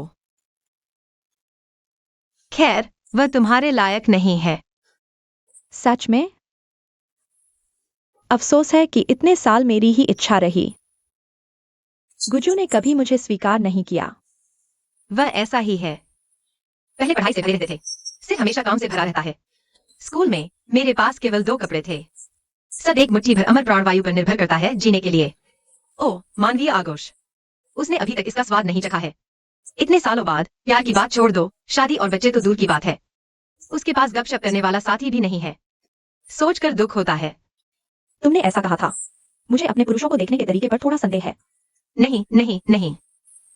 खैर, वह तुम्हारे लायक नहीं है। सच में? अफसोस है कि इतने साल मेरी ही इच्छा रही। गुजू ने कभी मुझे स्वीकार नहीं किया। वह ऐसा ही है। पहले पढ़ाई से भरे रहते थे, सिर्फ हमेशा काम से भरा रहता है। स्कूल में मेरे पास केवल 2 कपड़े थे। सब एक मुट्ठी भर अमर प्राणवायु पर निर्भर करता है जीने के लिए। ओ मानवीय आगोश, उसने अभी तक इसका स्वाद नहीं चखा है। इतने सालों बाद प्यार की बात छोड़ दो, शादी और बच्चे तो दूर की बात है। उसके पास गपशप करने वाला साथी भी नहीं है। सोचकर दुख होता है। तुमने ऐसा कहा था। मुझे अपने पुरुषों को देखने के तरीके पर थोड़ा संदेह है। नहीं नहीं नहीं,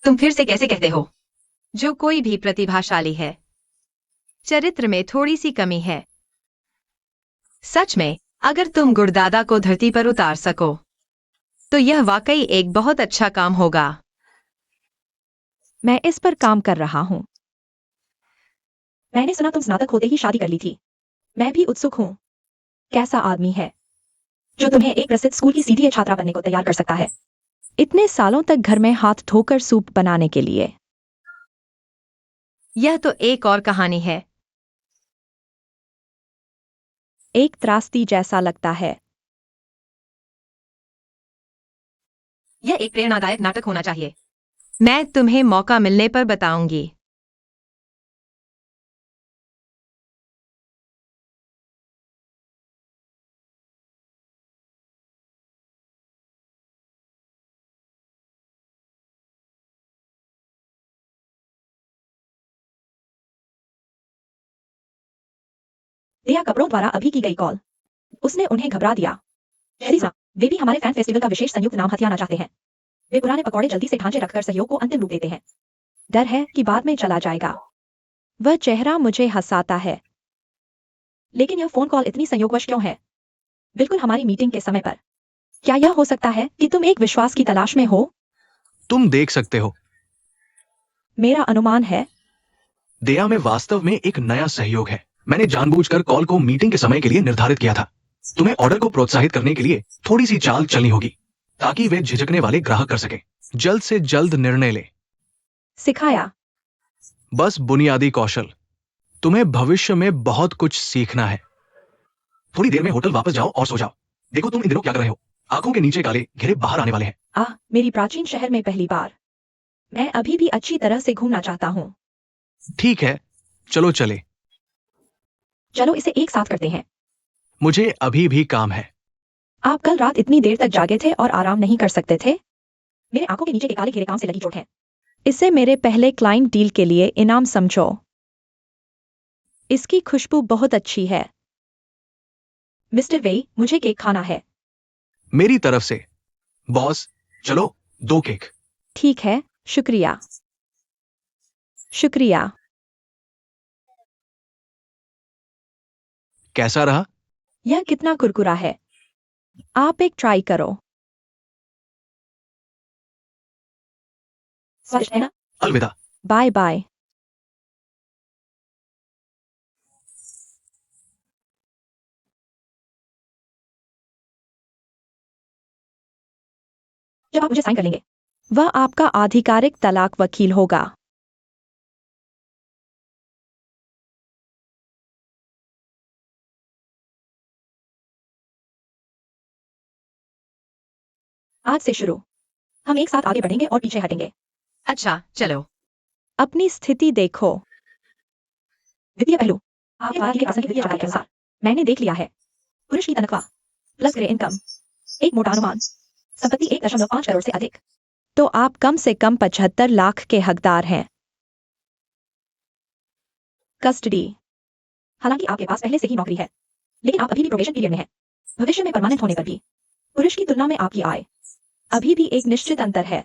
तुम फिर से कैसे कहते हो? जो कोई भी प्रतिभाशाली है, चरित्र में थोड़ी सी कमी है। सच में, अगर तुम गुरदादा को धरती पर उतार सको तो यह वाकई एक बहुत अच्छा काम होगा। मैं इस पर काम कर रहा हूँ। मैंने सुना तुम स्नातक होते ही शादी कर ली थी। मैं भी उत्सुक हूँ। कैसा आदमी है जो तुम्हें एक प्रसिद्ध स्कूल की सीधीए छात्रा बनने को तैयार कर सकता है? इतने सालों तक घर में हाथ धोकर सूप बनाने के लिए। यह तो एक और कहानी है। एक त्रासदी जैसा लगता है। यह एक प्रेरणादायक नाटक होना चाहिए। मैं तुम्हें मौका मिलने पर बताऊंगी। दिया कपड़ों द्वारा अभी की गई कॉल। उसने उन्हें घबरा दिया। शरीजा, वे भी हमारे फैन फेस्टिवल का विशेष संयुक्त नाम हथियाना चाहते हैं। वे पुराने पकौड़े जल्दी से ढांचे रखकर सहयोग को अंतिम रूप देते हैं। डर है कि बाद में चला जाएगा। वह चेहरा मुझे हंसाता है। लेकिन यह फोन कॉल इतनी संयोगवश क्यों है? बिल्कुल हमारी मीटिंग के समय पर। क्या यह हो सकता है कि तुम एक विश्वास की तलाश में हो? तुम देख सकते हो, मेरा अनुमान है। दया में वास्तव में एक नया सहयोग है। मैंने जानबूझकर कॉल को मीटिंग के समय के लिए निर्धारित किया था। तुम्हें ऑर्डर को प्रोत्साहित करने के लिए थोड़ी सी चाल चलनी होगी ताकि वे झिझकने वाले ग्राहक कर सके। जल्द से जल्द निर्णय ले। सिखाया। बस बुनियादी कौशल। तुम्हें भविष्य में बहुत कुछ सीखना है। थोड़ी देर में होटल वापस जाओ और सो जाओ। देखो तुम इन दिनों क्या कर रहे हो। आंखों के नीचे काले घेरे बाहर आने वाले हैं। मेरी प्राचीन शहर में पहली बार। मैं अभी भी अच्छी तरह से घूमना चाहता हूँ। ठीक है, चलो चले। चलो इसे एक साथ करते हैं। मुझे अभी भी काम है। आप कल रात इतनी देर तक जागे थे और आराम नहीं कर सकते थे? मेरे आंखों के नीचे के काले घेरे काम से लगी चोट है। इसे मेरे पहले क्लाइंट डील के लिए इनाम समझो। इसकी खुशबू बहुत अच्छी है। मिस्टर वेई, मुझे केक खाना है। मेरी तरफ से बॉस, चलो 2 केक। ठीक है, शुक्रिया। शुक्रिया। कैसा रहा? यह कितना कुरकुरा है। आप एक ट्राई करो। स्वादिष्ट है ना? अलविदा। Bye bye. जब आप मुझे साइन कर लेंगे, वह आपका आधिकारिक तलाक वकील होगा। आज से शुरू। हम एक साथ आगे बढ़ेंगे और पीछे हटेंगे। अच्छा, चलो। अपनी स्थिति देखो। वित्तीय पहलू। आपके द्वारा की प्रासंगिक वित्तीय जानकारी के अनुसार मैंने देख लिया है। पुरुष की तनख्वाह प्लस ग्रे इनकम, एक मोटा अनुमान, संपत्ति 1.5 करोड़ से अधिक। तो आप कम से कम 75 लाख के हकदार हैं। कस्टडी। हालांकि आपके पास पहले से ही नौकरी है, लेकिन आप अभी भी प्रोबेशन पीरियड में हैं। भविष्य में परमानेंट होने पर भी पुरुष की तुलना में आपकी आय अभी भी एक निश्चित अंतर है।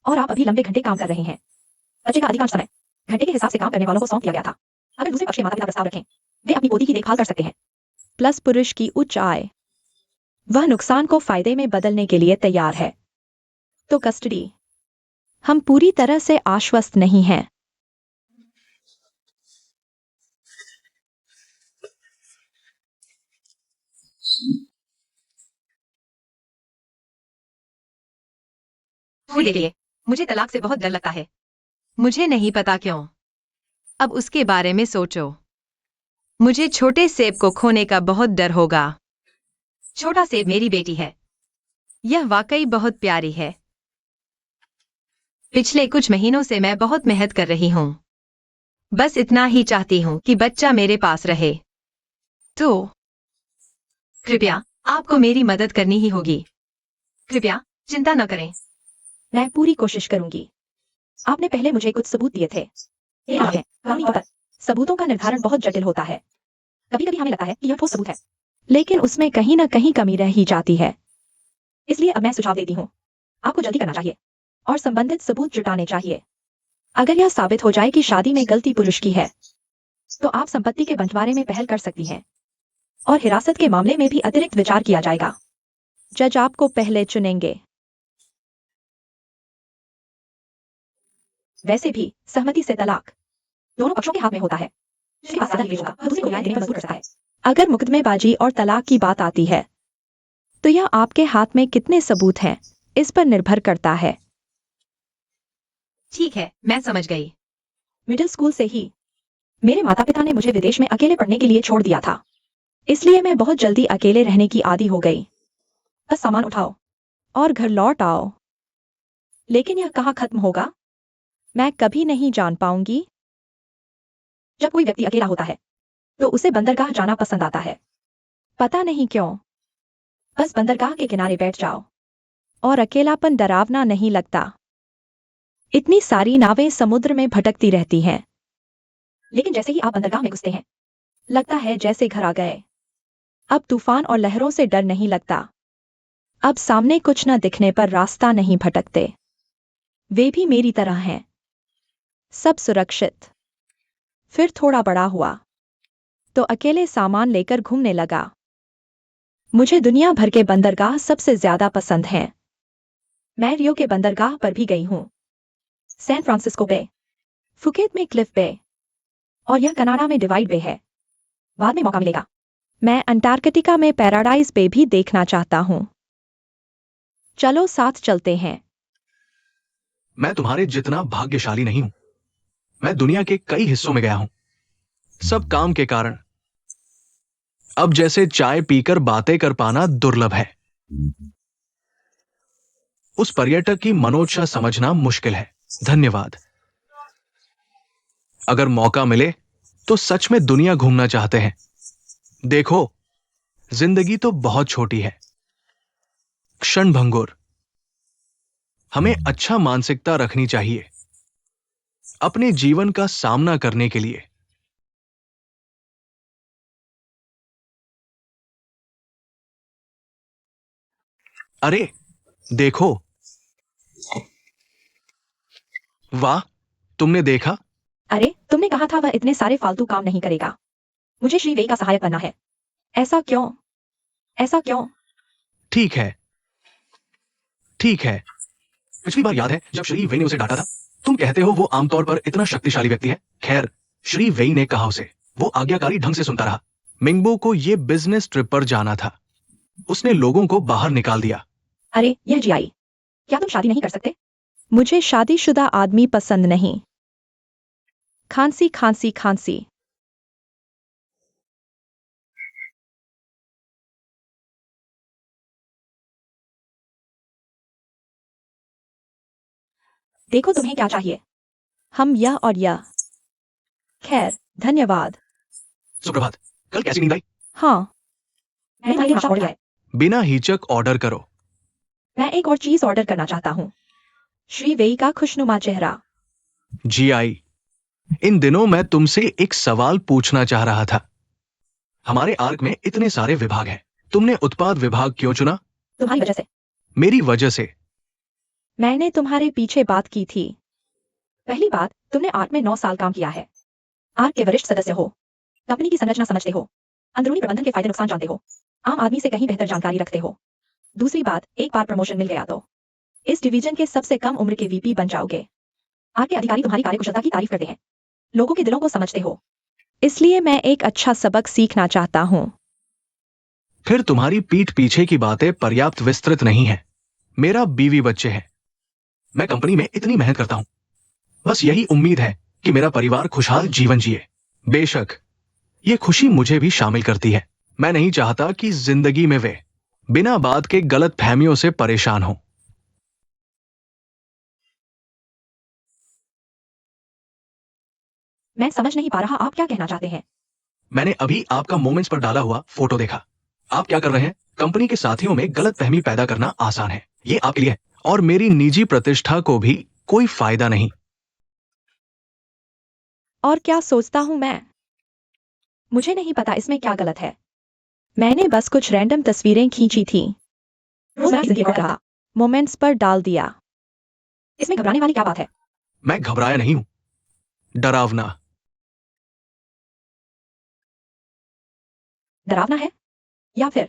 और आप अभी लंबे घंटे काम कर रहे हैं। बच्चे का अधिकांश समय घंटे के हिसाब से काम करने वालों को सौंप दिया गया था। अगर दूसरे पक्ष के माता पिता प्रस्ताव रखें, वे अपनी पोती की देखभाल कर सकते हैं। प्लस पुरुष की उच्च आय, वह नुकसान को फायदे में बदलने के लिए तैयार है। तो कस्टडी। हम पूरी तरह से आश्वस्त नहीं हैं। देखिए, मुझे तलाक से बहुत डर लगता है। मुझे नहीं पता क्यों। अब उसके बारे में सोचो। मुझे छोटे सेब को खोने का बहुत डर होगा। छोटा सेब मेरी बेटी है। यह वाकई बहुत प्यारी है। पिछले कुछ महीनों से मैं बहुत मेहनत कर रही हूँ। बस इतना ही चाहती हूँ कि बच्चा मेरे पास रहे। तो कृपया आपको मेरी मदद करनी ही होगी। कृपया चिंता न करें। मैं पूरी कोशिश करूंगी। आपने पहले मुझे कुछ सबूत दिए थे। ये आप हैं, कानूनी तौर पर सबूतों का निर्धारण बहुत जटिल होता है। कभी कभी हमें लगता है कि यह ठोस सबूत है, लेकिन उसमें कहीं ना कहीं कमी रह ही जाती है। इसलिए अब मैं सुझाव देती हूँ, आपको जल्दी करना चाहिए और संबंधित सबूत जुटाने चाहिए। अगर यह साबित हो जाए कि शादी में गलती पुरुष की है, तो आप संपत्ति के बंटवारे में पहल कर सकती हैं और हिरासत के मामले में भी अतिरिक्त विचार किया जाएगा। जज आपको पहले चुनेंगे। वैसे भी सहमति से तलाक दोनों पक्षों के हाथ में होता है। जिसके पास ज्यादा लीवरेज होगा, वह दूसरे को न्याय देने पर मजबूर कर सकता है। अगर मुकदमेबाजी और तलाक की बात आती है, तो यह आपके हाथ में कितने सबूत हैं, इस पर निर्भर करता है। ठीक है, मैं समझ गई। मिडिल स्कूल से ही मेरे माता पिता ने मुझे विदेश में अकेले पढ़ने के लिए छोड़ दिया था, इसलिए मैं बहुत जल्दी अकेले रहने की आदी हो गई। बस सामान उठाओ और घर लौट आओ। लेकिन यह कहाँ खत्म होगा, मैं कभी नहीं जान पाऊंगी। जब कोई व्यक्ति अकेला होता है, तो उसे बंदरगाह जाना पसंद आता है। पता नहीं क्यों। बस बंदरगाह के किनारे बैठ जाओ और अकेलापन डरावना नहीं लगता। इतनी सारी नावें समुद्र में भटकती रहती हैं, लेकिन जैसे ही आप बंदरगाह में घुसते हैं, लगता है जैसे घर आ गए। अब तूफान और लहरों से डर नहीं लगता। अब सामने कुछ न दिखने पर रास्ता नहीं भटकते। वे भी मेरी तरह हैं, सब सुरक्षित। फिर थोड़ा बड़ा हुआ तो अकेले सामान लेकर घूमने लगा। मुझे दुनिया भर के बंदरगाह सबसे ज्यादा पसंद हैं। मैं रियो के बंदरगाह पर भी गई हूँ, सैन फ्रांसिस्को बे, फुकेट में क्लिफ बे, और यह कनाडा में डिवाइड बे है। बाद में मौका मिलेगा, मैं अंटार्कटिका में पैराडाइज बे भी देखना चाहता हूँ। चलो साथ चलते हैं। मैं तुम्हारे जितना भाग्यशाली नहीं हूं। मैं दुनिया के कई हिस्सों में गया हूं, सब काम के कारण। अब जैसे चाय पीकर बातें कर पाना दुर्लभ है। उस पर्यटक की मनोदशा समझना मुश्किल है। धन्यवाद। अगर मौका मिले तो सच में दुनिया घूमना चाहते हैं। देखो, जिंदगी तो बहुत छोटी है। क्षणभंगुर। हमें अच्छा मानसिकता रखनी चाहिए अपने जीवन का सामना करने के लिए। अरे देखो, वाह, तुमने देखा? अरे तुमने कहा था वह इतने सारे फालतू काम नहीं करेगा। मुझे श्री वेई का सहायक बनना है। ऐसा क्यों? ऐसा क्यों? ठीक है, ठीक है। पिछली बार याद है जब श्री वेई ने उसे डांटा था? तुम कहते हो वो आमतौर पर इतना शक्तिशाली व्यक्ति है। खैर, श्री वेई ने कहा उसे, वो आज्ञाकारी ढंग से सुनता रहा। मिंगबो को ये बिजनेस ट्रिप पर जाना था, उसने लोगों को बाहर निकाल दिया। अरे यह जियाई, क्या तुम शादी नहीं कर सकते? मुझे शादीशुदा आदमी पसंद नहीं। खांसी खांसी खांसी। देखो तुम्हें क्या चाहिए, हम यह और यह। खैर, धन्यवाद। सुप्रभात। कल कैसी नींद आई? हाँ, मैंने तुम्हारे लिए नाश्ता ऑर्डर किया है। बिना हिचक ऑर्डर करो। मैं एक और चीज ऑर्डर करना चाहता हूँ। श्री वेई का खुशनुमा चेहरा। जी आई, इन दिनों मैं तुमसे एक सवाल पूछना चाह रहा था। हमारे आर्क में इतने सारे विभाग हैं, तुमने उत्पाद विभाग क्यों चुना? तुम्हारी वजह से। मेरी वजह से? मैंने तुम्हारे पीछे बात की थी। पहली बात, तुमने आर्क में 9 साल काम किया है। आर्क के वरिष्ठ सदस्य हो, कंपनी की संरचना समझते हो, अंदरूनी प्रबंधन के फायदे नुकसान जानते हो, आम आदमी से कहीं बेहतर जानकारी रखते हो। दूसरी बात, एक बार प्रमोशन मिल गया तो इस डिवीजन के सबसे कम उम्र के वीपी बन जाओगे। आर्क के अधिकारी तुम्हारी कार्यकुशलता की तारीफ करते हैं, लोगों के दिलों को समझते हो। इसलिए मैं एक अच्छा सबक सीखना चाहता हूँ। फिर तुम्हारी पीठ पीछे की बातें पर्याप्त विस्तृत नहीं है। मेरा बीवी बच्चे हैं, मैं कंपनी में इतनी मेहनत करता हूं, बस यही उम्मीद है कि मेरा परिवार खुशहाल जीवन जिए। बेशक ये खुशी मुझे भी शामिल करती है। मैं नहीं चाहता कि जिंदगी में वे बिना बात के गलत फहमियों से परेशान हो। मैं समझ नहीं पा रहा आप क्या कहना चाहते हैं। मैंने अभी आपका मोमेंट्स पर डाला हुआ फोटो देखा। आप क्या कर रहे हैं? कंपनी के साथियों में गलत फहमी पैदा करना आसान है। ये आपके लिए है और मेरी निजी प्रतिष्ठा को भी कोई फायदा नहीं। और क्या सोचता हूं मैं? मुझे नहीं पता इसमें क्या गलत है। मैंने बस कुछ रैंडम तस्वीरें खींची थी। रोजमर्रा की जिंदगी को कहा, मोमेंट्स पर डाल दिया। इसमें घबराने वाली क्या बात है? मैं घबराया नहीं हूं, डरावना। डरावना है? या फिर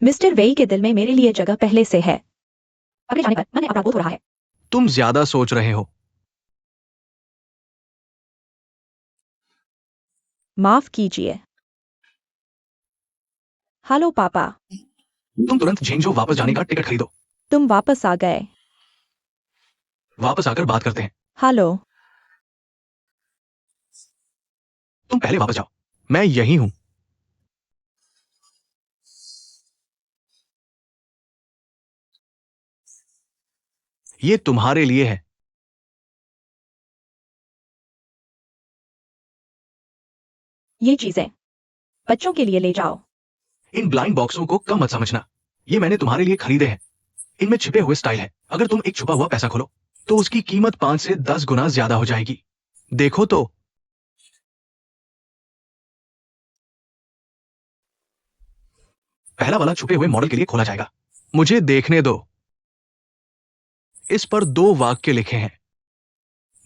मिस्टर वेई के दिल में मेरे लिए जगह पहले से है। पकड़े जाने पर मन अपराध बोध हो रहा है। तुम ज्यादा सोच रहे हो। माफ कीजिए। हेलो पापा। तुम तुरंत झेंझो वापस जाने का टिकट खरीदो। तुम वापस आ गए। वापस आकर बात करते हैं। हेलो। तुम पहले वापस जाओ, मैं यही हूं। ये तुम्हारे लिए है। ये चीजें बच्चों के लिए ले जाओ। इन ब्लाइंड बॉक्सों को कम मत समझना। ये मैंने तुम्हारे लिए खरीदे हैं। इनमें छिपे हुए स्टाइल है। अगर तुम एक छुपा हुआ पैसा खोलो तो उसकी कीमत 5 से 10 गुना ज्यादा हो जाएगी। देखो तो। पहला वाला छुपे हुए मॉडल के लिए खोला जाएगा। मुझे देखने दो। इस पर 2 वाक्य लिखे हैं।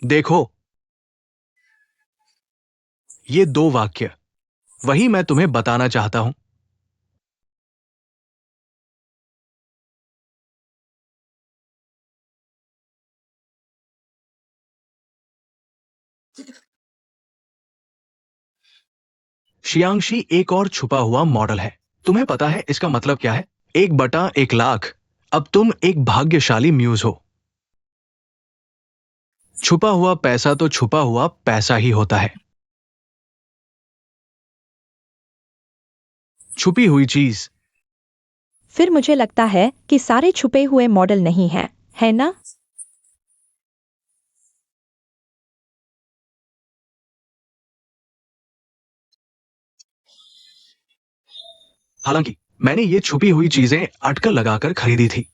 देखो, ये 2 वाक्य वही मैं तुम्हें बताना चाहता हूं। शियांशी एक और छुपा हुआ मॉडल है। तुम्हें पता है इसका मतलब क्या है? 1/1,00,000। अब तुम एक भाग्यशाली म्यूज हो। छुपा हुआ पैसा तो छुपा हुआ पैसा ही होता है। छुपी हुई चीज। फिर मुझे लगता है कि सारे छुपे हुए मॉडल नहीं हैं, है ना? हालांकि मैंने ये छुपी हुई चीजें अटकल लगाकर खरीदी थी,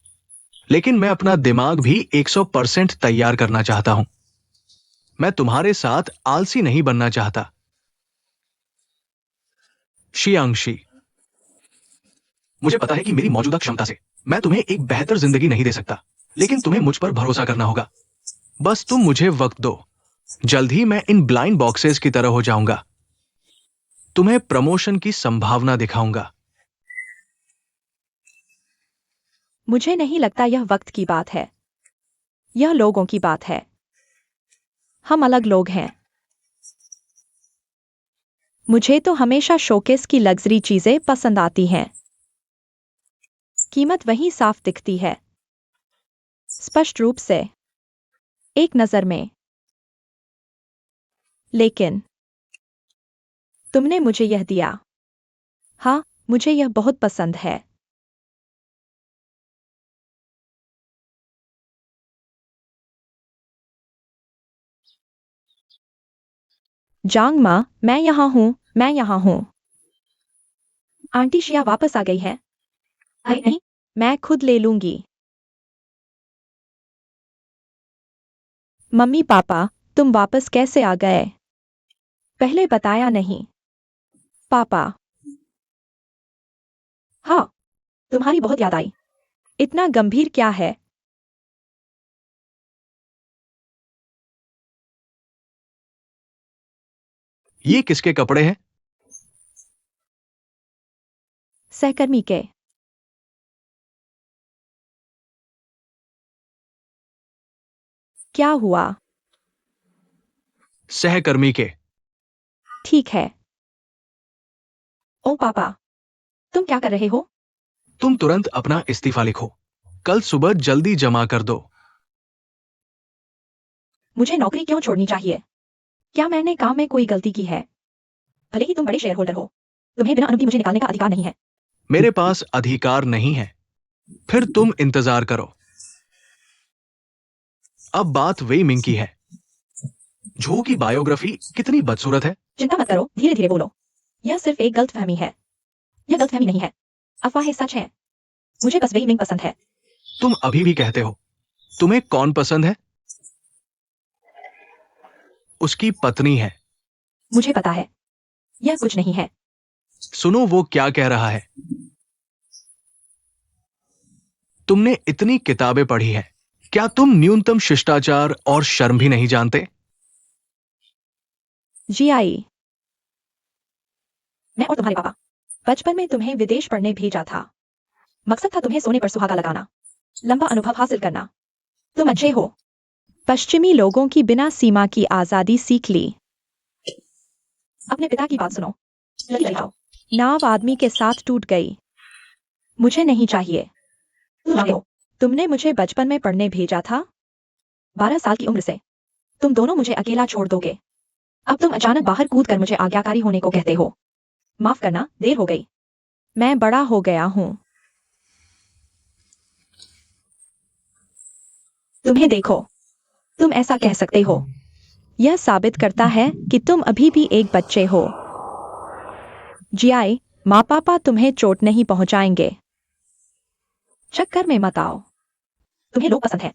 लेकिन मैं अपना दिमाग भी 100% तैयार करना चाहता हूं। मैं तुम्हारे साथ आलसी नहीं बनना चाहता। शियांशी, मुझे पता है कि मेरी मौजूदा क्षमता से मैं तुम्हें एक बेहतर जिंदगी नहीं दे सकता, लेकिन तुम्हें मुझ पर भरोसा करना होगा। बस तुम मुझे वक्त दो। जल्द ही मैं इन ब्लाइंड बॉक्सेस की तरह हो जाऊंगा। तुम्हें प्रमोशन की संभावना दिखाऊंगा। मुझे नहीं लगता यह वक्त की बात है। यह लोगों की बात है। हम अलग लोग हैं। मुझे तो हमेशा शोकेस की लग्जरी चीजें पसंद आती हैं। कीमत वहीं साफ दिखती है, स्पष्ट रूप से, एक नजर में। लेकिन तुमने मुझे यह दिया। हाँ, मुझे यह बहुत पसंद है। जांग माँ, मैं यहाँ हूँ, मैं यहाँ हूँ। आंटी शिया वापस आ गई है। अरे नहीं, मैं खुद ले लूंगी। मम्मी पापा, तुम वापस कैसे आ गए? पहले बताया नहीं। पापा। हाँ, तुम्हारी बहुत याद आई। इतना गंभीर क्या है? ये किसके कपड़े हैं? सहकर्मी के। क्या हुआ? सहकर्मी के। ठीक है। ओ पापा, तुम क्या कर रहे हो? तुम तुरंत अपना इस्तीफा लिखो। कल सुबह जल्दी जमा कर दो। मुझे नौकरी क्यों छोड़नी चाहिए? क्या मैंने काम में कोई गलती की है? भले ही तुम बड़े शेयर होल्डर हो, तुम्हें बिना अनुमति मुझे निकालने का अधिकार नहीं है। मेरे पास अधिकार नहीं है। फिर तुम इंतजार करो। अब बात वेई मिंग की है। झो की बायोग्राफी कितनी बदसूरत है। चिंता मत करो, धीरे धीरे बोलो। यह सिर्फ एक गलतफहमी है। यह गलतफहमी नहीं है, अफवाह सच है। मुझे बस वेई मिंग पसंद है। तुम अभी भी कहते हो। तुम्हें कौन पसंद है? उसकी पत्नी है। मुझे पता है, यह कुछ नहीं है। सुनो वो क्या कह रहा है। तुमने इतनी किताबें पढ़ी हैं, क्या तुम न्यूनतम शिष्टाचार और शर्म भी नहीं जानते? जी आई, मैं और तुम्हारे पापा बचपन में तुम्हें विदेश पढ़ने भेजा था। मकसद था तुम्हें सोने पर सुहागा लगाना, लंबा अनुभव हासिल करना। तुम अच्छे हो। पश्चिमी लोगों की बिना सीमा की आजादी सीख ली। अपने पिता की बात सुनो। जल्दी जाओ। नाव आदमी के साथ टूट गई। मुझे नहीं चाहिए। तुम जाओ। तुमने मुझे बचपन में पढ़ने भेजा था, 12 साल की उम्र से। तुम दोनों मुझे अकेला छोड़ दोगे। अब तुम अचानक बाहर कूद कर मुझे आज्ञाकारी होने को कहते हो। माफ करना, देर हो गई। मैं बड़ा हो गया हूं। तुम्हें देखो, तुम ऐसा कह सकते हो। यह साबित करता है कि तुम अभी भी एक बच्चे हो। जियाई, माँ पापा तुम्हें चोट नहीं पहुंचाएंगे। चक्कर में मत आओ। तुम्हें लोग पसंद है,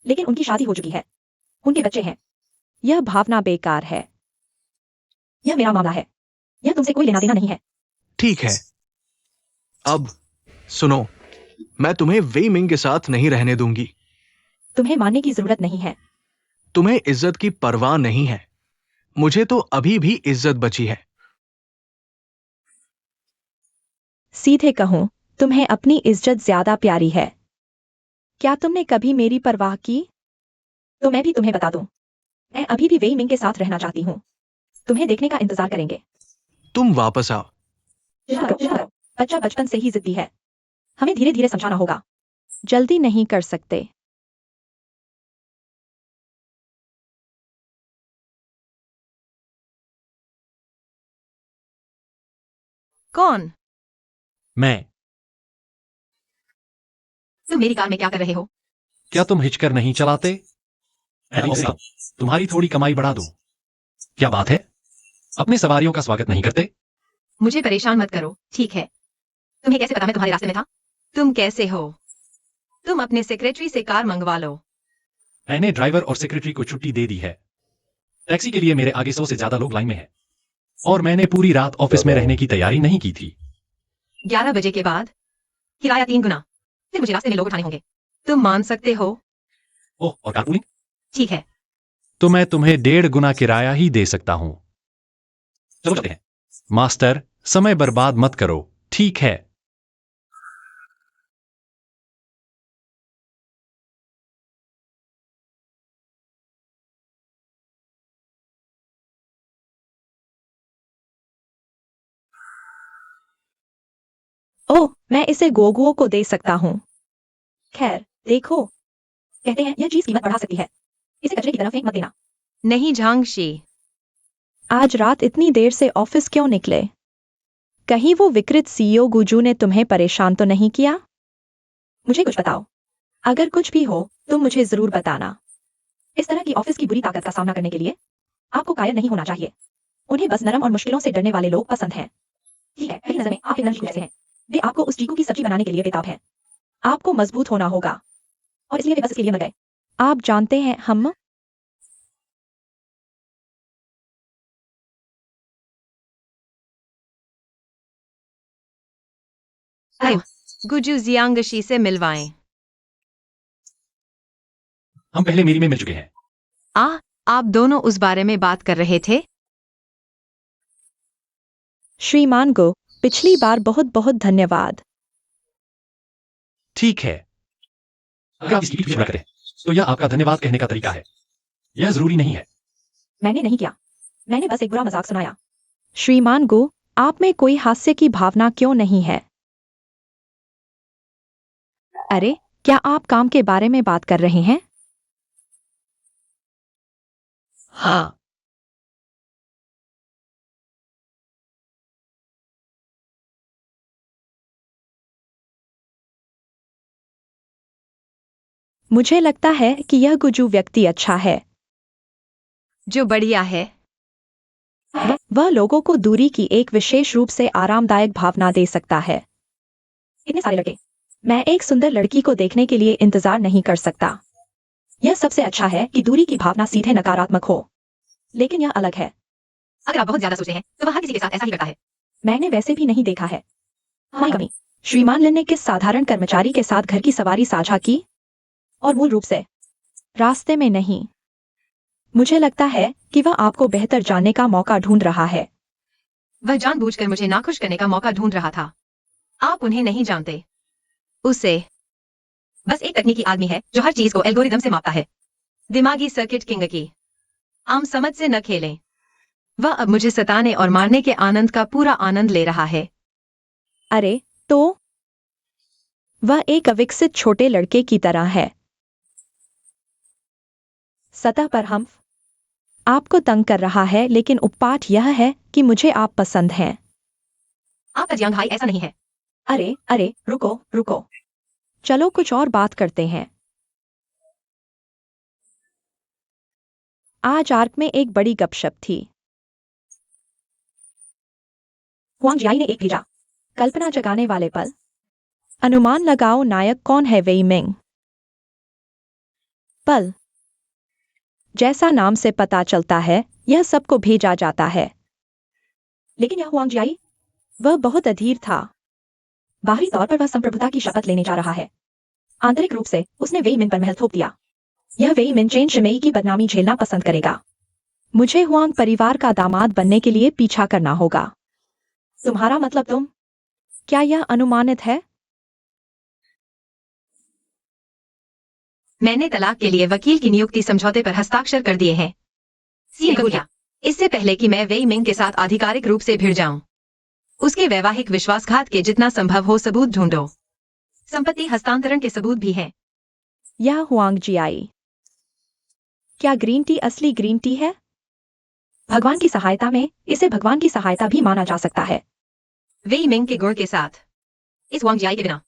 लेकिन उनकी शादी हो चुकी है, उनके बच्चे हैं। यह भावना बेकार है। यह मेरा मामला है। यह तुमसे कोई लेना देना नहीं है। ठीक है। अब सुनो, मैं तुम्हें वेई मिंग के साथ नहीं रहने दूंगी। तुम्हें मानने की जरूरत नहीं है। तुम्हें इज्जत की परवाह नहीं है। मुझे तो अभी भी इज्जत बची है। सीधे कहूं, तुम्हें अपनी इज्जत ज्यादा प्यारी है। क्या तुमने कभी मेरी परवाह की? तो मैं भी तुम्हें बता दूं, मैं अभी भी वेई मिंग के साथ रहना चाहती हूं। तुम्हें देखने का इंतजार करेंगे। तुम वापस आओ। करो। बच्चा बचपन से ही जिद्दी है। हमें धीरे धीरे समझाना होगा। जल्दी नहीं कर सकते। कौन? मैं। तुम मेरी कार में क्या कर रहे हो? क्या तुम हिचकर नहीं चलाते? तुम्हारी थोड़ी कमाई बढ़ा दूं। क्या बात है? अपने सवारियों का स्वागत नहीं करते? मुझे परेशान मत करो, ठीक है? तुम्हें कैसे पता मैं तुम्हारे रास्ते में था? तुम कैसे हो? तुम अपने सेक्रेटरी से कार मंगवा लो। मैंने ड्राइवर और सेक्रेटरी को छुट्टी दे दी है। टैक्सी के लिए मेरे आगे 100 से ज्यादा लोग लाइन में हैं। और मैंने पूरी रात ऑफिस में रहने की तैयारी नहीं की थी। 11 बजे के बाद किराया 3 गुना। फिर मुझे रास्ते में लोग उठाने होंगे। तुम मान सकते हो? ओह, और कारपूलिंग? ठीक है। तो मैं तुम्हें 1.5 गुना किराया ही दे सकता हूं। चलो चलते हैं। मास्टर, समय बर्बाद मत करो, ठीक है? ओह, मैं इसे गोगुओं को दे सकता हूँ। खैर, देखो, कहते हैं यह चीज कीमत बढ़ा सकती है। इसे कचरे की तरफ फेंक मत देना। नहीं झांगशी। आज रात इतनी देर से ऑफिस क्यों निकले? कहीं वो विकृत सीईओ गुजू ने तुम्हें परेशान तो नहीं किया? मुझे कुछ बताओ। अगर कुछ भी हो तो मुझे जरूर बताना। इस तरह की ऑफिस की बुरी ताकत का सामना करने के लिए आपको कायर नहीं होना चाहिए। उन्हें बस नरम और मुश्किलों से डरने वाले लोग पसंद हैं। ठीक है, मेरी नजर में आप एक नरम चीकू जैसे हैं। वे आपको उस चीकू की सब्जी बनाने के लिए बेताब है। आपको मजबूत होना होगा, और इसलिए वे बस इसके लिए मर गए। आप जानते हैं, हम आयो, गुजू जियांगशी से मिलवाएं। हम पहले मेरी में मिल चुके हैं। आप दोनों उस बारे में बात कर रहे थे? श्रीमान गो, पिछली बार बहुत बहुत धन्यवाद। ठीक है। अगर आप इसकी पीठ करें तो यह आपका धन्यवाद कहने का तरीका है। यह जरूरी नहीं है। मैंने नहीं किया, मैंने बस एक बुरा मजाक सुनाया। श्रीमान गो, आप में कोई हास्य की भावना क्यों नहीं है? अरे, क्या आप काम के बारे में बात कर रहे हैं? हाँ। मुझे लगता है कि यह गुजू व्यक्ति अच्छा है। जो बढ़िया है। वह लोगों को दूरी की एक विशेष रूप से आरामदायक भावना दे सकता है। इतने सारे लड़के। मैं एक सुंदर लड़की को देखने के लिए इंतजार नहीं कर सकता। यह सबसे अच्छा है कि दूरी की भावना सीधे नकारात्मक हो, लेकिन यह अलग है। अगर आप बहुत ज्यादा सोचते हैं तो वह हर किसी के साथ ऐसा ही करता है। मैंने वैसे भी नहीं देखा है। हमारी कमी। श्रीमान लिन ने किस साधारण कर्मचारी के साथ घर की सवारी साझा की, और मूल रूप से रास्ते में नहीं। मुझे लगता है कि वह आपको बेहतर जानने का मौका ढूंढ रहा है। वह जानबूझकर मुझे नाखुश करने का मौका ढूंढ रहा था। आप उन्हें नहीं जानते। उसे बस एक तकनीकी आदमी है जो हर चीज को एल्गोरिदम से मापता है। दिमागी सर्किट किंग की आम समझ से न खेलें। वह अब मुझे सताने और मारने के आनंद का पूरा आनंद ले रहा है। अरे, तो वह एक अविकसित छोटे लड़के की तरह है। सतह पर हम आपको तंग कर रहा है, लेकिन उपपाठ यह है कि मुझे आप पसंद हैं। आपका जियांग भाई ऐसा नहीं है। अरे अरे, रुको रुको। चलो कुछ और बात करते हैं। आज आर्क में एक बड़ी गपशप थी। हुआंग जियाई ने एक भेजा। कल्पना जगाने वाले पल। अनुमान लगाओ नायक कौन है, वेई मिंग। पल। जैसा नाम से पता चलता है, यह सबको भेजा जाता है। लेकिन यह हुआंग जियाई, वह बहुत अधीर था। बाहरी तौर पर वह संप्रभुता की शपथ लेने जा रहा है। आंतरिक रूप से उसने वेई मिन पर महल थोप दिया। यह वेई मिन चेन शिमेई की बदनामी झेलना पसंद करेगा। मुझे हुआंग परिवार का दामाद बनने के लिए पीछा करना होगा। तुम्हारा मतलब तुम? क्या यह अनुमानित है? मैंने तलाक के लिए वकील की नियुक्ति समझौते पर हस्ताक्षर कर दिए हैं। सीरिया, इससे पहले कि मैं वेई मिंग के साथ आधिकारिक रूप से भिड़ जाऊं, उसके वैवाहिक विश्वासघात के जितना संभव हो सबूत ढूंढो। संपत्ति हस्तांतरण के सबूत भी हैं। यह हुआंग जियाई। क्या ग्रीन टी असली ग्रीन टी है? भगवान की सहायता में इसे भगवान की सहायता भी माना जा सकता है। वेई मिंग के गुण के साथ इस वांग जियाई के बिना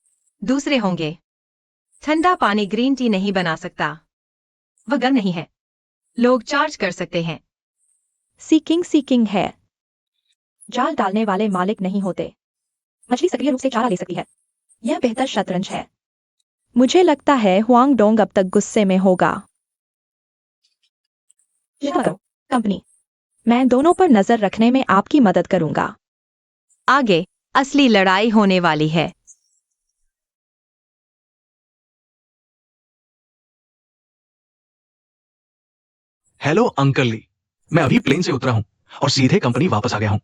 दूसरे होंगे। ठंडा पानी ग्रीन टी नहीं बना सकता। वह गर्म नहीं है। लोग चार्ज कर सकते हैं। सीकिंग है। जाल डालने वाले मालिक नहीं होते। मछली सक्रिय रूप से चारा ले सकती है। यह बेहतर शतरंज है। मुझे लगता है हुआंग डोंग अब तक गुस्से में होगा। चिंता मत करो, कंपनी। मैं दोनों पर नजर रखने में आपकी मदद करूंगा। आगे असली लड़ाई होने वाली है। हेलो अंकल ली। मैं अभी प्लेन से उतरा हूं और सीधे कंपनी वापस आ गया हूं।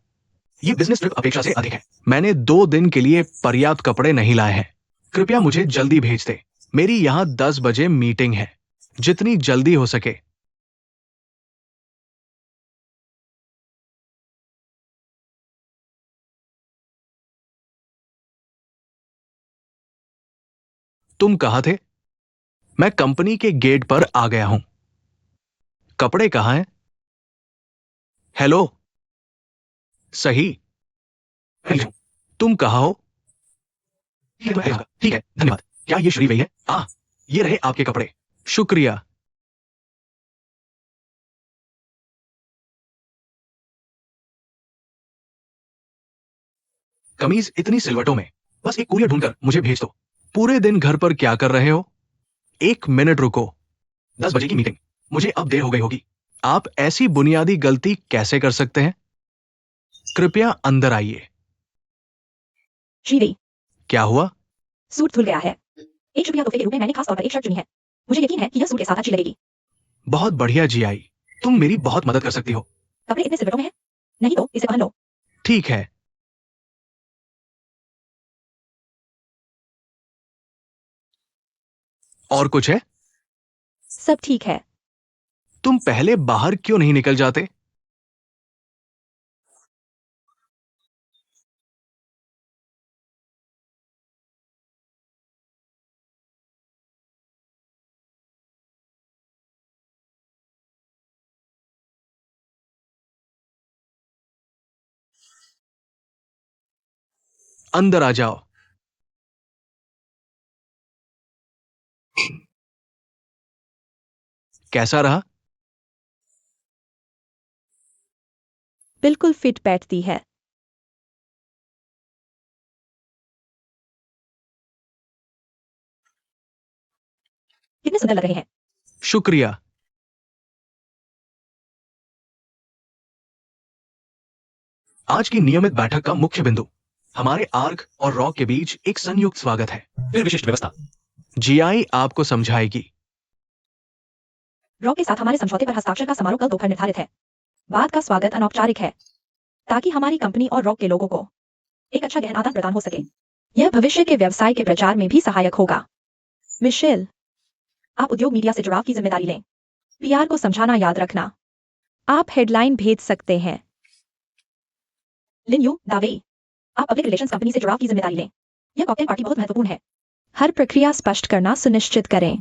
ये बिजनेस ट्रिप अपेक्षा से अधिक है। मैंने 2 दिन के लिए पर्याप्त कपड़े नहीं लाए हैं। कृपया मुझे जल्दी भेज दे। मेरी यहां 10 बजे मीटिंग है। जितनी जल्दी हो सके। तुम कहाँ थे? मैं कंपनी के गेट पर आ गया हूं। कपड़े कहाँ हैं? हेलो। सही। तुम कहाँ हो? ठीक है, धन्यवाद। क्या ये श्री वही है? ये रहे आपके कपड़े। शुक्रिया। कमीज इतनी सिलवटों में। बस एक कुरियर ढूंढकर मुझे भेज दो। पूरे दिन घर पर क्या कर रहे हो? 1 मिनट रुको। 10 बजे की मीटिंग। मुझे अब देर हो गई होगी। आप ऐसी बुनियादी गलती कैसे कर सकते हैं? कृपया अंदर आइए। श्रीदेवी। क्या हुआ? सूट धुल गया है। एक शुक्रिया तोहफे के रूप में मैंने खास तौर पर एक शर्ट चुनी है। मुझे यकीन है कि यह सूट के साथ अच्छी लगेगी। बहुत बढ़िया जी आई। तुम मेरी बहुत मदद कर सकती हो। कपड़े इतने सिलवटों में हैं? नहीं तो इसे पहन लो। ठीक है। और कुछ है? सब ठीक है। तुम पहले बाहर क्यों नहीं निकल जाते? अंदर आ जाओ। कैसा रहा? बिल्कुल फिट बैठती है। कितने सुंदर लग रहे हैं। शुक्रिया। आज की नियमित बैठक का मुख्य बिंदु हमारे आर्क और रॉक के बीच एक संयुक्त स्वागत है। फिर विशिष्ट व्यवस्था। जीआई आपको समझाएगी। रॉक के साथ हमारे समझौते पर हस्ताक्षर का समारोह कल दोपहर निर्धारित है। बाद का स्वागत अनौपचारिक है ताकि हमारी कंपनी और रॉक के लोगों को एक अच्छा गहन आदान प्रदान हो सके। यह भविष्य के व्यवसाय के प्रचार में भी सहायक होगा। मिशेल, आप उद्योग मीडिया से जुड़ाव की जिम्मेदारी लें। पीआर को समझाना याद रखना। आप हेडलाइन भेज सकते हैं। लिन यू दावे, आप पब्लिक रिलेशंस कंपनी से जुड़ाव की जिम्मेदारी लें। यह कॉकटेल पार्टी बहुत महत्वपूर्ण है। हर प्रक्रिया स्पष्ट करना सुनिश्चित करें।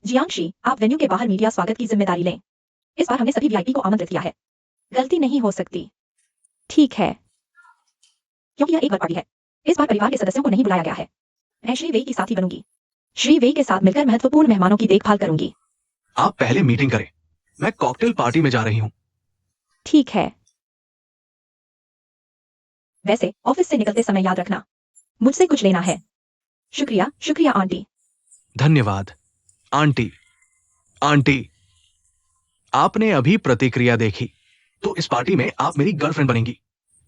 जियांगशी, आप वेन्यू के बाहर मीडिया स्वागत की जिम्मेदारी लें। इस बार हमने सभी वीआईपी को आमंत्रित किया है। गलती नहीं हो सकती। ठीक है, क्योंकि यह एक वर्क पार्टी है। इस बार परिवार के सदस्यों को नहीं बुलाया गया है। मैं श्री वेई की साथी बनूंगी। श्री वेई के साथ मिलकर महत्वपूर्ण मेहमानों की देखभाल करूंगी। आप पहले मीटिंग करें। मैं कॉकटेल पार्टी में जा रही हूं। ठीक है। वैसे ऑफिस से निकलते समय याद रखना, मुझसे कुछ लेना है। शुक्रिया, शुक्रिया आंटी। धन्यवाद आंटी। आंटी, आपने अभी प्रतिक्रिया देखी, तो इस पार्टी में आप मेरी गर्लफ्रेंड बनेंगी।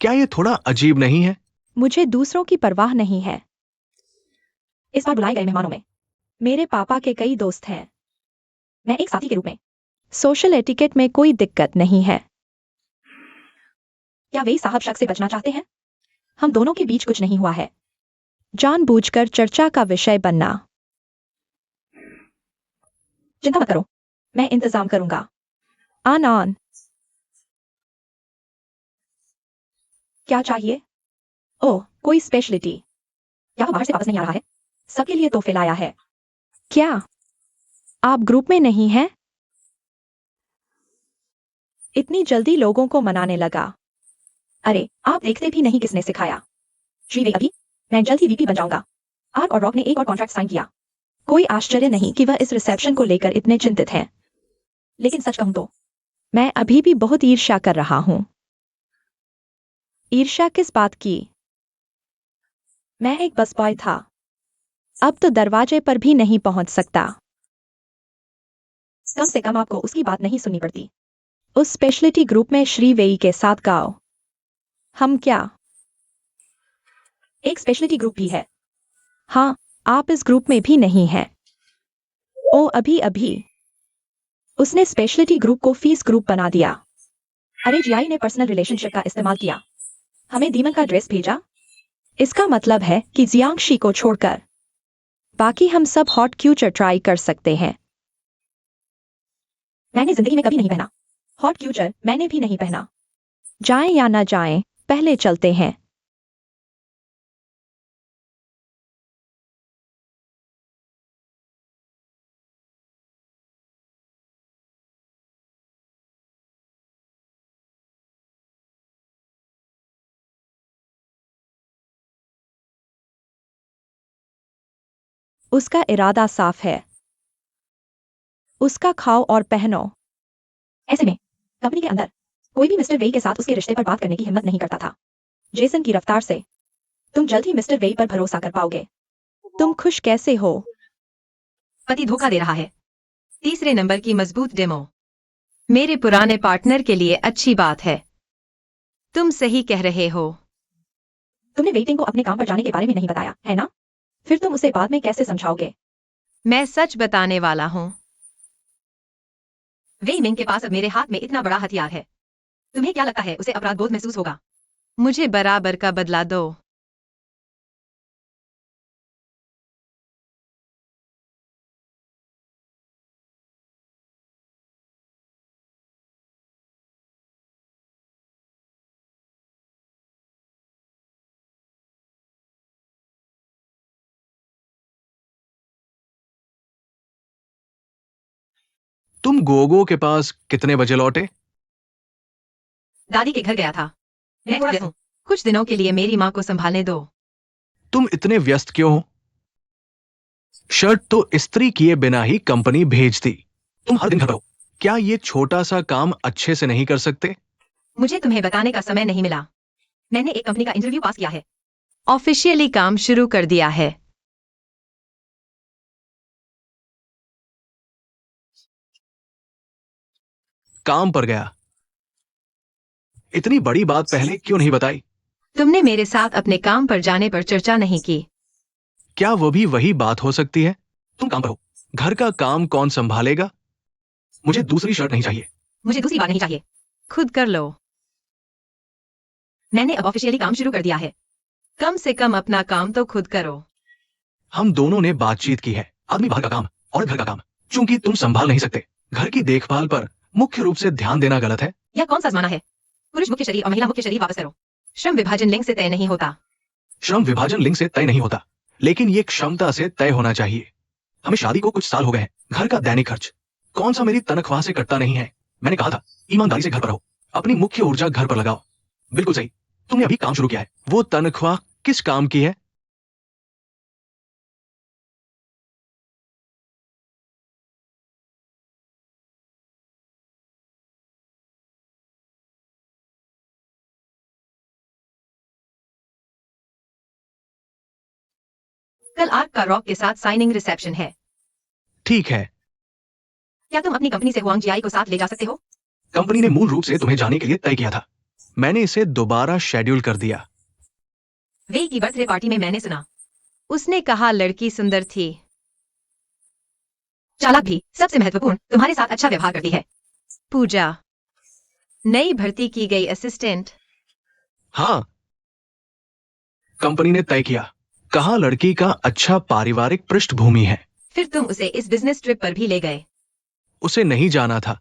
क्या यह थोड़ा अजीब नहीं है? मुझे दूसरों की परवाह नहीं है। इस बार बुलाए गए मेहमानों में मेरे पापा के कई दोस्त हैं। मैं एक साथी के रूप में सोशल एटिकेट में कोई दिक्कत नहीं है। क्या वे साहब शक से बचना चाहते हैं? हम दोनों के बीच कुछ नहीं हुआ है। जानबूझकर चर्चा का विषय बनना। चिंता मत करो, मैं इंतजाम करूंगा। ऑन। क्या चाहिए? ओह, कोई स्पेशलिटी। क्या वो बाहर से वापस नहीं आ रहा है? सबके लिए तोहफे लाया है। क्या आप ग्रुप में नहीं हैं? इतनी जल्दी लोगों को मनाने लगा। अरे, आप देखते भी नहीं किसने सिखाया। श्री वे अभी, मैं जल्द ही वीपी बन जाऊंगा। आर्क और रॉक ने एक और कॉन्ट्रैक्ट साइन किया। कोई आश्चर्य नहीं कि वह इस रिसेप्शन को लेकर इतने चिंतित हैं। लेकिन सच कहूं तो मैं अभी भी बहुत ईर्ष्या कर रहा हूं। ईर्ष्या किस बात की? मैं एक बस बॉय था। अब तो दरवाजे पर भी नहीं पहुंच सकता। कम से कम आपको उसकी बात नहीं सुननी पड़ती। उस स्पेशलिटी ग्रुप में श्री वेई के साथ गाओ। हम क्या एक स्पेशलिटी ग्रुप भी है? हाँ, आप इस ग्रुप में भी नहीं हैं। ओ अभी उसने स्पेशलिटी ग्रुप को फीस ग्रुप बना दिया। अरे जीआई ने पर्सनल रिलेशनशिप का इस्तेमाल किया। हमें दीमन का ड्रेस भेजा। इसका मतलब है कि जियांगशी को छोड़कर बाकी हम सब हॉट क्यूचर ट्राई कर सकते हैं। मैंने जिंदगी में कभी नहीं पहना हॉट क्यूचर, मैंने भी नहीं पहना। जाएं या ना जाएं, पहले चलते हैं। उसका इरादा साफ है। उसका खाओ और पहनो। ऐसे में कंपनी के अंदर कोई भी मिस्टर वेई के साथ उसके रिश्ते पर बात करने की हिम्मत नहीं करता था। जेसन की रफ्तार से तुम जल्द ही मिस्टर वेई पर भरोसा कर पाओगे। तुम खुश कैसे हो? पति धोखा दे रहा है। तीसरे नंबर की मजबूत डेमो मेरे पुराने पार्टनर के लिए अच्छी बात है। तुम सही कह रहे हो। तुमने वेटिंग को अपने काम पर जाने के बारे में नहीं बताया, है ना? फिर तुम उसे बाद में कैसे समझाओगे? मैं सच बताने वाला हूँ। वेई मिंग के पास अब मेरे हाथ में इतना बड़ा हथियार है। तुम्हें क्या लगता है उसे अपराध बोध महसूस होगा? मुझे बराबर का बदला दो। तुम गोगो के पास कितने बजे लौटे? दादी के घर गया था। मैं थोड़ा व्यस्त हूँ। कुछ दिनों के लिए मेरी माँ को संभालने दो। तुम इतने व्यस्त क्यों हो? शर्ट तो इस्त्री किए बिना ही कंपनी भेजती। तुम हर दिन घर पर हो। क्या ये छोटा सा काम अच्छे से नहीं कर सकते? मुझे तुम्हें बताने का समय नहीं मिला। मैंने एक कंपनी का इंटरव्यू पास किया है, ऑफिशियली काम शुरू कर दिया है। काम पर गया। इतनी बड़ी बात पहले क्यों नहीं बताई? तुमने मेरे साथ अपने काम पर जाने पर चर्चा नहीं की। क्या वो भी वही बात हो सकती है? तुम काम पर हो, घर का काम कौन संभालेगा? मुझे दूसरी शर्ट नहीं चाहिए। मुझे दूसरी बात नहीं चाहिए, खुद कर लो। मैंने अब ऑफिशियली काम शुरू कर दिया है। कम से कम अपना काम तो खुद करो। हम दोनों ने बातचीत की है, आदमी बाहर का काम और घर का काम। चूंकि तुम संभाल नहीं सकते, घर की देखभाल पर मुख्य रूप से ध्यान देना गलत है। यह कौन सा जमाना है? पुरुष मुख्य शरीर और महिला मुख्य शरीर वापस करो। श्रम विभाजन लिंग से तय नहीं होता। श्रम विभाजन लिंग से तय नहीं होता, लेकिन ये क्षमता से तय होना चाहिए। हमें शादी को कुछ साल हो गए हैं। घर का दैनिक खर्च कौन सा मेरी तनख्वाह से कटता नहीं है। मैंने कहा था ईमानदारी से घर पर रहो, अपनी मुख्य ऊर्जा घर पर लगाओ। बिल्कुल सही, तुमने अभी काम शुरू किया है। वो तनख्वाह किस काम की है? कल आर्क का रॉक के साथ साइनिंग रिसेप्शन है। ठीक है। क्या तुम अपनी कंपनी से हुआंग जियाई को साथ ले जा सकते हो? कंपनी ने मूल रूप से तुम्हें जाने के लिए तय किया था। मैंने इसे दोबारा शेड्यूल कर दिया। वे की बर्थडे पार्टी में मैंने सुना, उसने कहा लड़की सुंदर थी, चालाक भी। सबसे महत्वपूर्ण, तुम्हारे साथ अच्छा व्यवहार करती है। पूजा, नई भर्ती की गई असिस्टेंट। हाँ, कंपनी ने तय किया, कहा लड़की का अच्छा पारिवारिक पृष्ठभूमि है। फिर तुम उसे इस बिजनेस ट्रिप पर भी ले गए। उसे नहीं जाना था।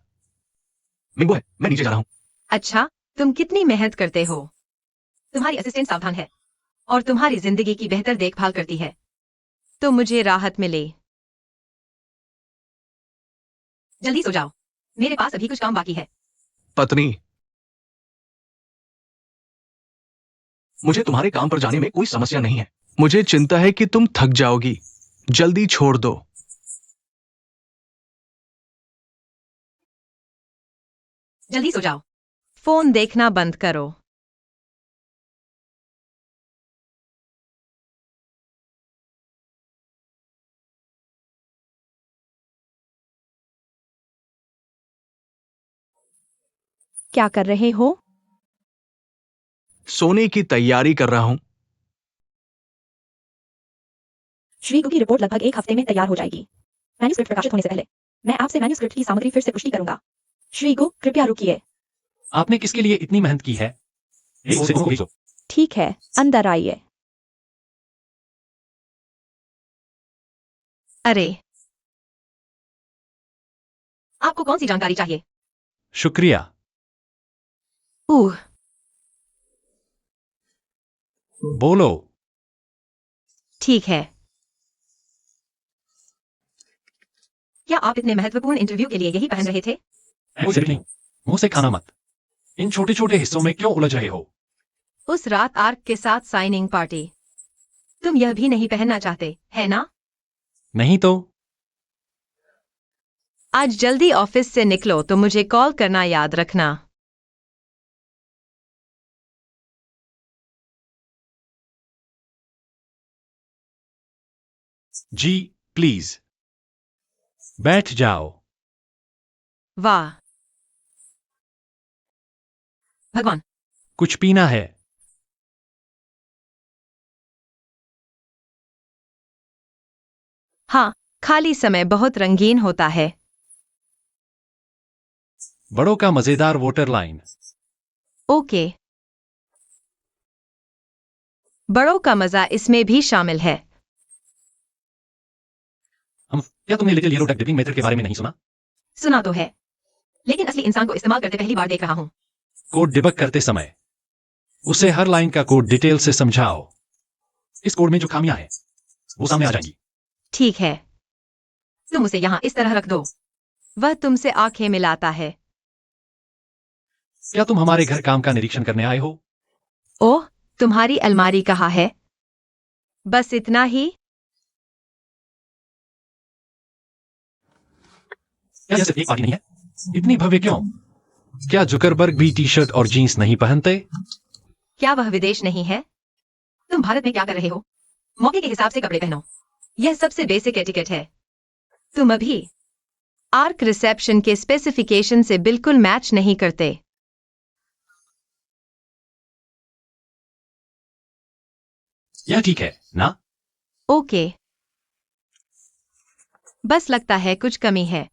मिंगो है, मैं नीचे जा रहा हूं। अच्छा, तुम कितनी मेहनत करते हो। तुम्हारी असिस्टेंट सावधान है और तुम्हारी जिंदगी की बेहतर देखभाल करती है, तो मुझे राहत मिली। जल्दी सो जाओ, मेरे पास अभी कुछ काम बाकी है। पत्नी, मुझे तुम्हारे काम पर जाने में कोई समस्या नहीं है। मुझे चिंता है कि तुम थक जाओगी। जल्दी छोड़ दो। जल्दी सो जाओ, फोन देखना बंद करो। क्या कर रहे हो? सोने की तैयारी कर रहा हूं। श्रीगु की रिपोर्ट लगभग 1 हफ्ते में तैयार हो जाएगी। मैन्यूस्क्रिप्ट प्रकाशित होने से पहले मैं आपसे मैन्यूस्क्रिप्ट की सामग्री फिर से पुष्टि करूंगा। श्रीगु, कृपया रुकिए। आपने किसके लिए इतनी मेहनत की है? उसे उसको भेजो। ठीक है, अंदर आइए। अरे, आपको कौन सी जानकारी चाहिए? शुक्रिया। बोलो। ठीक है। क्या आप इतने महत्वपूर्ण इंटरव्यू के लिए यही पहन रहे थे? मुझे भी नहीं, मुंह से खाना मत। इन छोटे छोटे हिस्सों में क्यों उलझ रहे हो? उस रात आर्क के साथ साइनिंग पार्टी। तुम यह भी नहीं पहनना चाहते, है ना? नहीं तो। आज जल्दी ऑफिस से निकलो तो मुझे कॉल करना याद रखना। जी प्लीज, बैठ जाओ। वाह भगवान, कुछ पीना है? हाँ, खाली समय बहुत रंगीन होता है। बड़ों का मजेदार वोटर लाइन। ओके, बड़ों का मजा इसमें भी शामिल है। क्या तुमने little yellow duck dipping method के बारे में नहीं सुना? सुना तो है, लेकिन असली इंसान को इस्तेमाल करते पहली बार देख रहा हूँ। कोड डिबग करते समय उसे हर लाइन का कोड डिटेल से समझाओ। इस कोड में जो खामियां हैं वो सामने आ जाएंगी। ठीक है, तुम उसे यहाँ इस तरह रख दो। वह तुमसे आंखें मिलाता है। क्या तुम हमारे घर काम का निरीक्षण करने आए हो? ओह, तुम्हारी अलमारी कहाँ है? बस इतना ही। क्या यह सिर्फ एक पार्टी नहीं है? इतनी भव्य क्यों? क्या जुकरबर्ग भी टी शर्ट और जीन्स नहीं पहनते? क्या वह विदेश नहीं है? तुम भारत में क्या कर रहे हो? मौके के हिसाब से कपड़े पहनो। यह सबसे बेसिक एटिकेट है। तुम अभी आर्क रिसेप्शन के स्पेसिफिकेशन से बिल्कुल मैच नहीं करते। यह ठीक है ना? ओके। बस लगता है कुछ कमी है।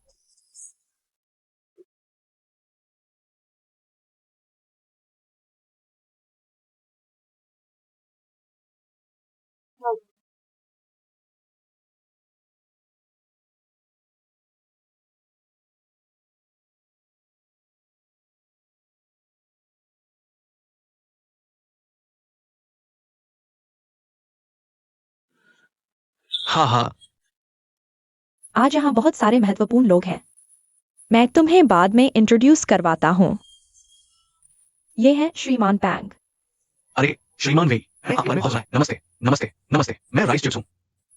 हाँ हाँ। आज यहाँ बहुत सारे महत्वपूर्ण लोग हैं। मैं तुम्हें बाद में इंट्रोड्यूस करवाता हूँ। ये है श्रीमान पैंग। अरे श्रीमान वे, मैं आपके बारे में बहुत सुना है। नमस्ते नमस्ते नमस्ते, मैं राइस चिप्स हूँ।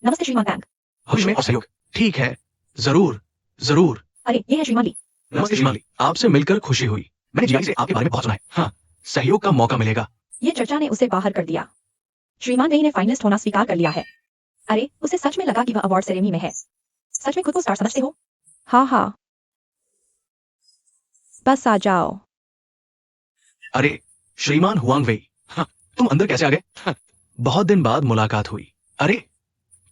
नमस्ते श्रीमान पैंग। भविष्य में और सहयोग। ठीक है, जरूर जरूर। अरे ये है श्रीमान ली। नमस्ते श्रीमान ली, आपसे मिलकर खुशी हुई। मैंने जीआई से आपके बारे में बहुत सुना है। हाँ, सहयोग का मौका मिलेगा। ये चर्चा ने उसे बाहर कर दिया। श्रीमान वेई ने फाइनलिस्ट होना स्वीकार कर लिया है। अरे उसे सच में लगा कि वह अवार्ड सेरेमनी में है। सच में खुद को स्टार समझते हो? हाँ हाँ, बस आ जाओ। अरे श्रीमान हुआंग वेई, हाँ, तुम अंदर कैसे आ गए? हाँ, बहुत दिन बाद मुलाकात हुई। अरे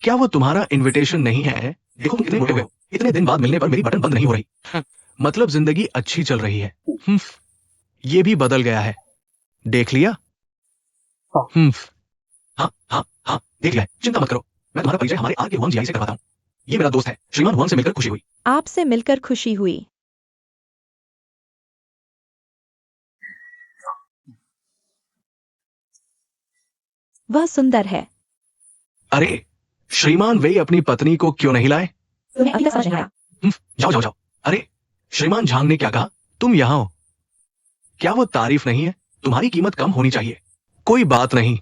क्या वो तुम्हारा इनविटेशन नहीं है? देखो तुम कितने मोटे हुए हो। इतने दिन बाद मिलने पर मेरी बटन बंद नहीं हो रही। हाँ, मतलब जिंदगी अच्छी चल रही है। ये भी बदल गया है। देख लिया? हम्म, हाँ हाँ हाँ, देख लिया है। चिंता मत करो, मैं तुम्हारा परिचय हमारे आर के हुआंग जीआई से करवाता हूँ। ये मेरा दोस्त है। श्रीमान हुआंग से मिलकर खुशी हुई। आपसे मिलकर खुशी हुई। वह सुंदर है। अरे श्रीमान वे अपनी पत्नी को क्यों नहीं लाए? तुम्हें अभी तक समझ नहीं आया? जाओ जाओ जाओ। अरे श्रीमान झांग ने क्या कहा? तुम यहाँ हो। क्या वो तारीफ नहीं है? तुम्हारी कीमत कम होनी चाहिए। कोई बात नहीं,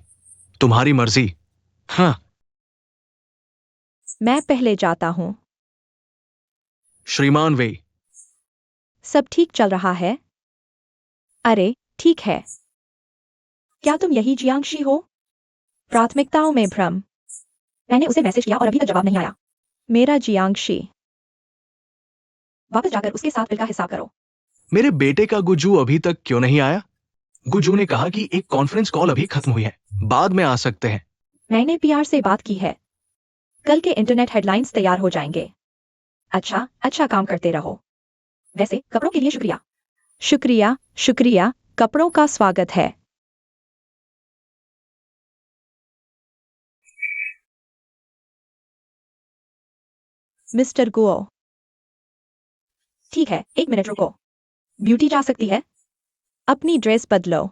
तुम्हारी मर्जी। हाँ। मैं पहले जाता हूँ। श्रीमान वे, सब ठीक चल रहा है? अरे ठीक है। क्या तुम यही जियांगशी हो? प्राथमिकताओं में भ्रम। मैंने उसे मैसेज किया और अभी तक जवाब नहीं आया। मेरा जियांगशी। वापस जाकर उसके साथ बिल का हिसाब करो। मेरे बेटे का गुज्जू अभी तक क्यों नहीं आया? गुज्जू ने कहा कि एक कॉन्फ्रेंस कॉल अभी खत्म हुई है, बाद में आ सकते हैं। मैंने पीआर से बात की है। कल के इंटरनेट हेडलाइंस तैयार हो जाएंगे। अच्छा अच्छा काम करते रहो। वैसे कपड़ों के लिए शुक्रिया। शुक्रिया शुक्रिया, कपड़ों का स्वागत है। Mister Guo. ठीक है, एक मिनट रुको। ब्यूटी जा सकती है? अपनी ड्रेस बदलो।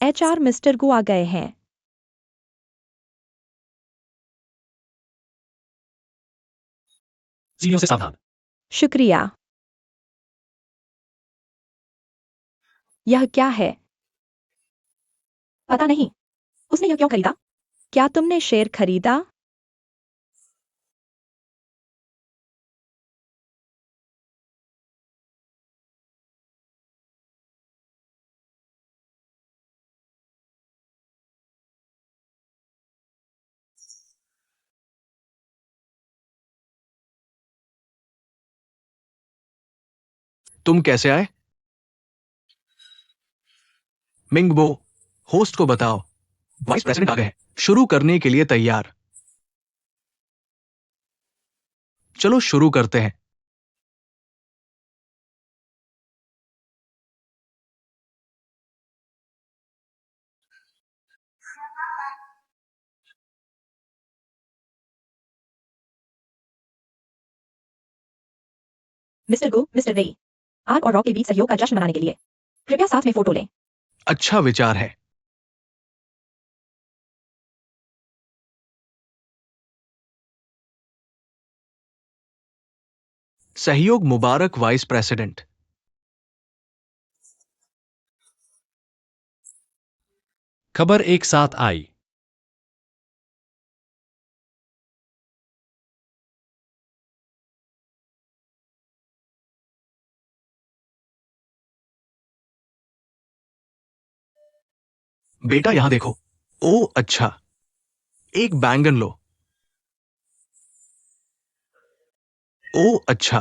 एचआर मिस्टर गु आ गए हैं। सीढ़ियों से सावधान। शुक्रिया। यह क्या है? पता नहीं। उसने यह क्यों खरीदा? क्या तुमने शेयर खरीदा? तुम कैसे आए? मिंगबो, होस्ट को बताओ वाइस प्रेसिडेंट आ गए हैं। शुरू करने के लिए तैयार। चलो शुरू करते हैं। मिस्टर गु, मिस्टर वेई, आर्क और रॉक के बीच सहयोग का जश्न मनाने के लिए कृपया साथ में फोटो लें। अच्छा विचार है। सहयोग मुबारक वाइस प्रेसिडेंट। खबर एक साथ आई। बेटा यहां देखो। ओ अच्छा, एक बैंगन लो। ओ अच्छा,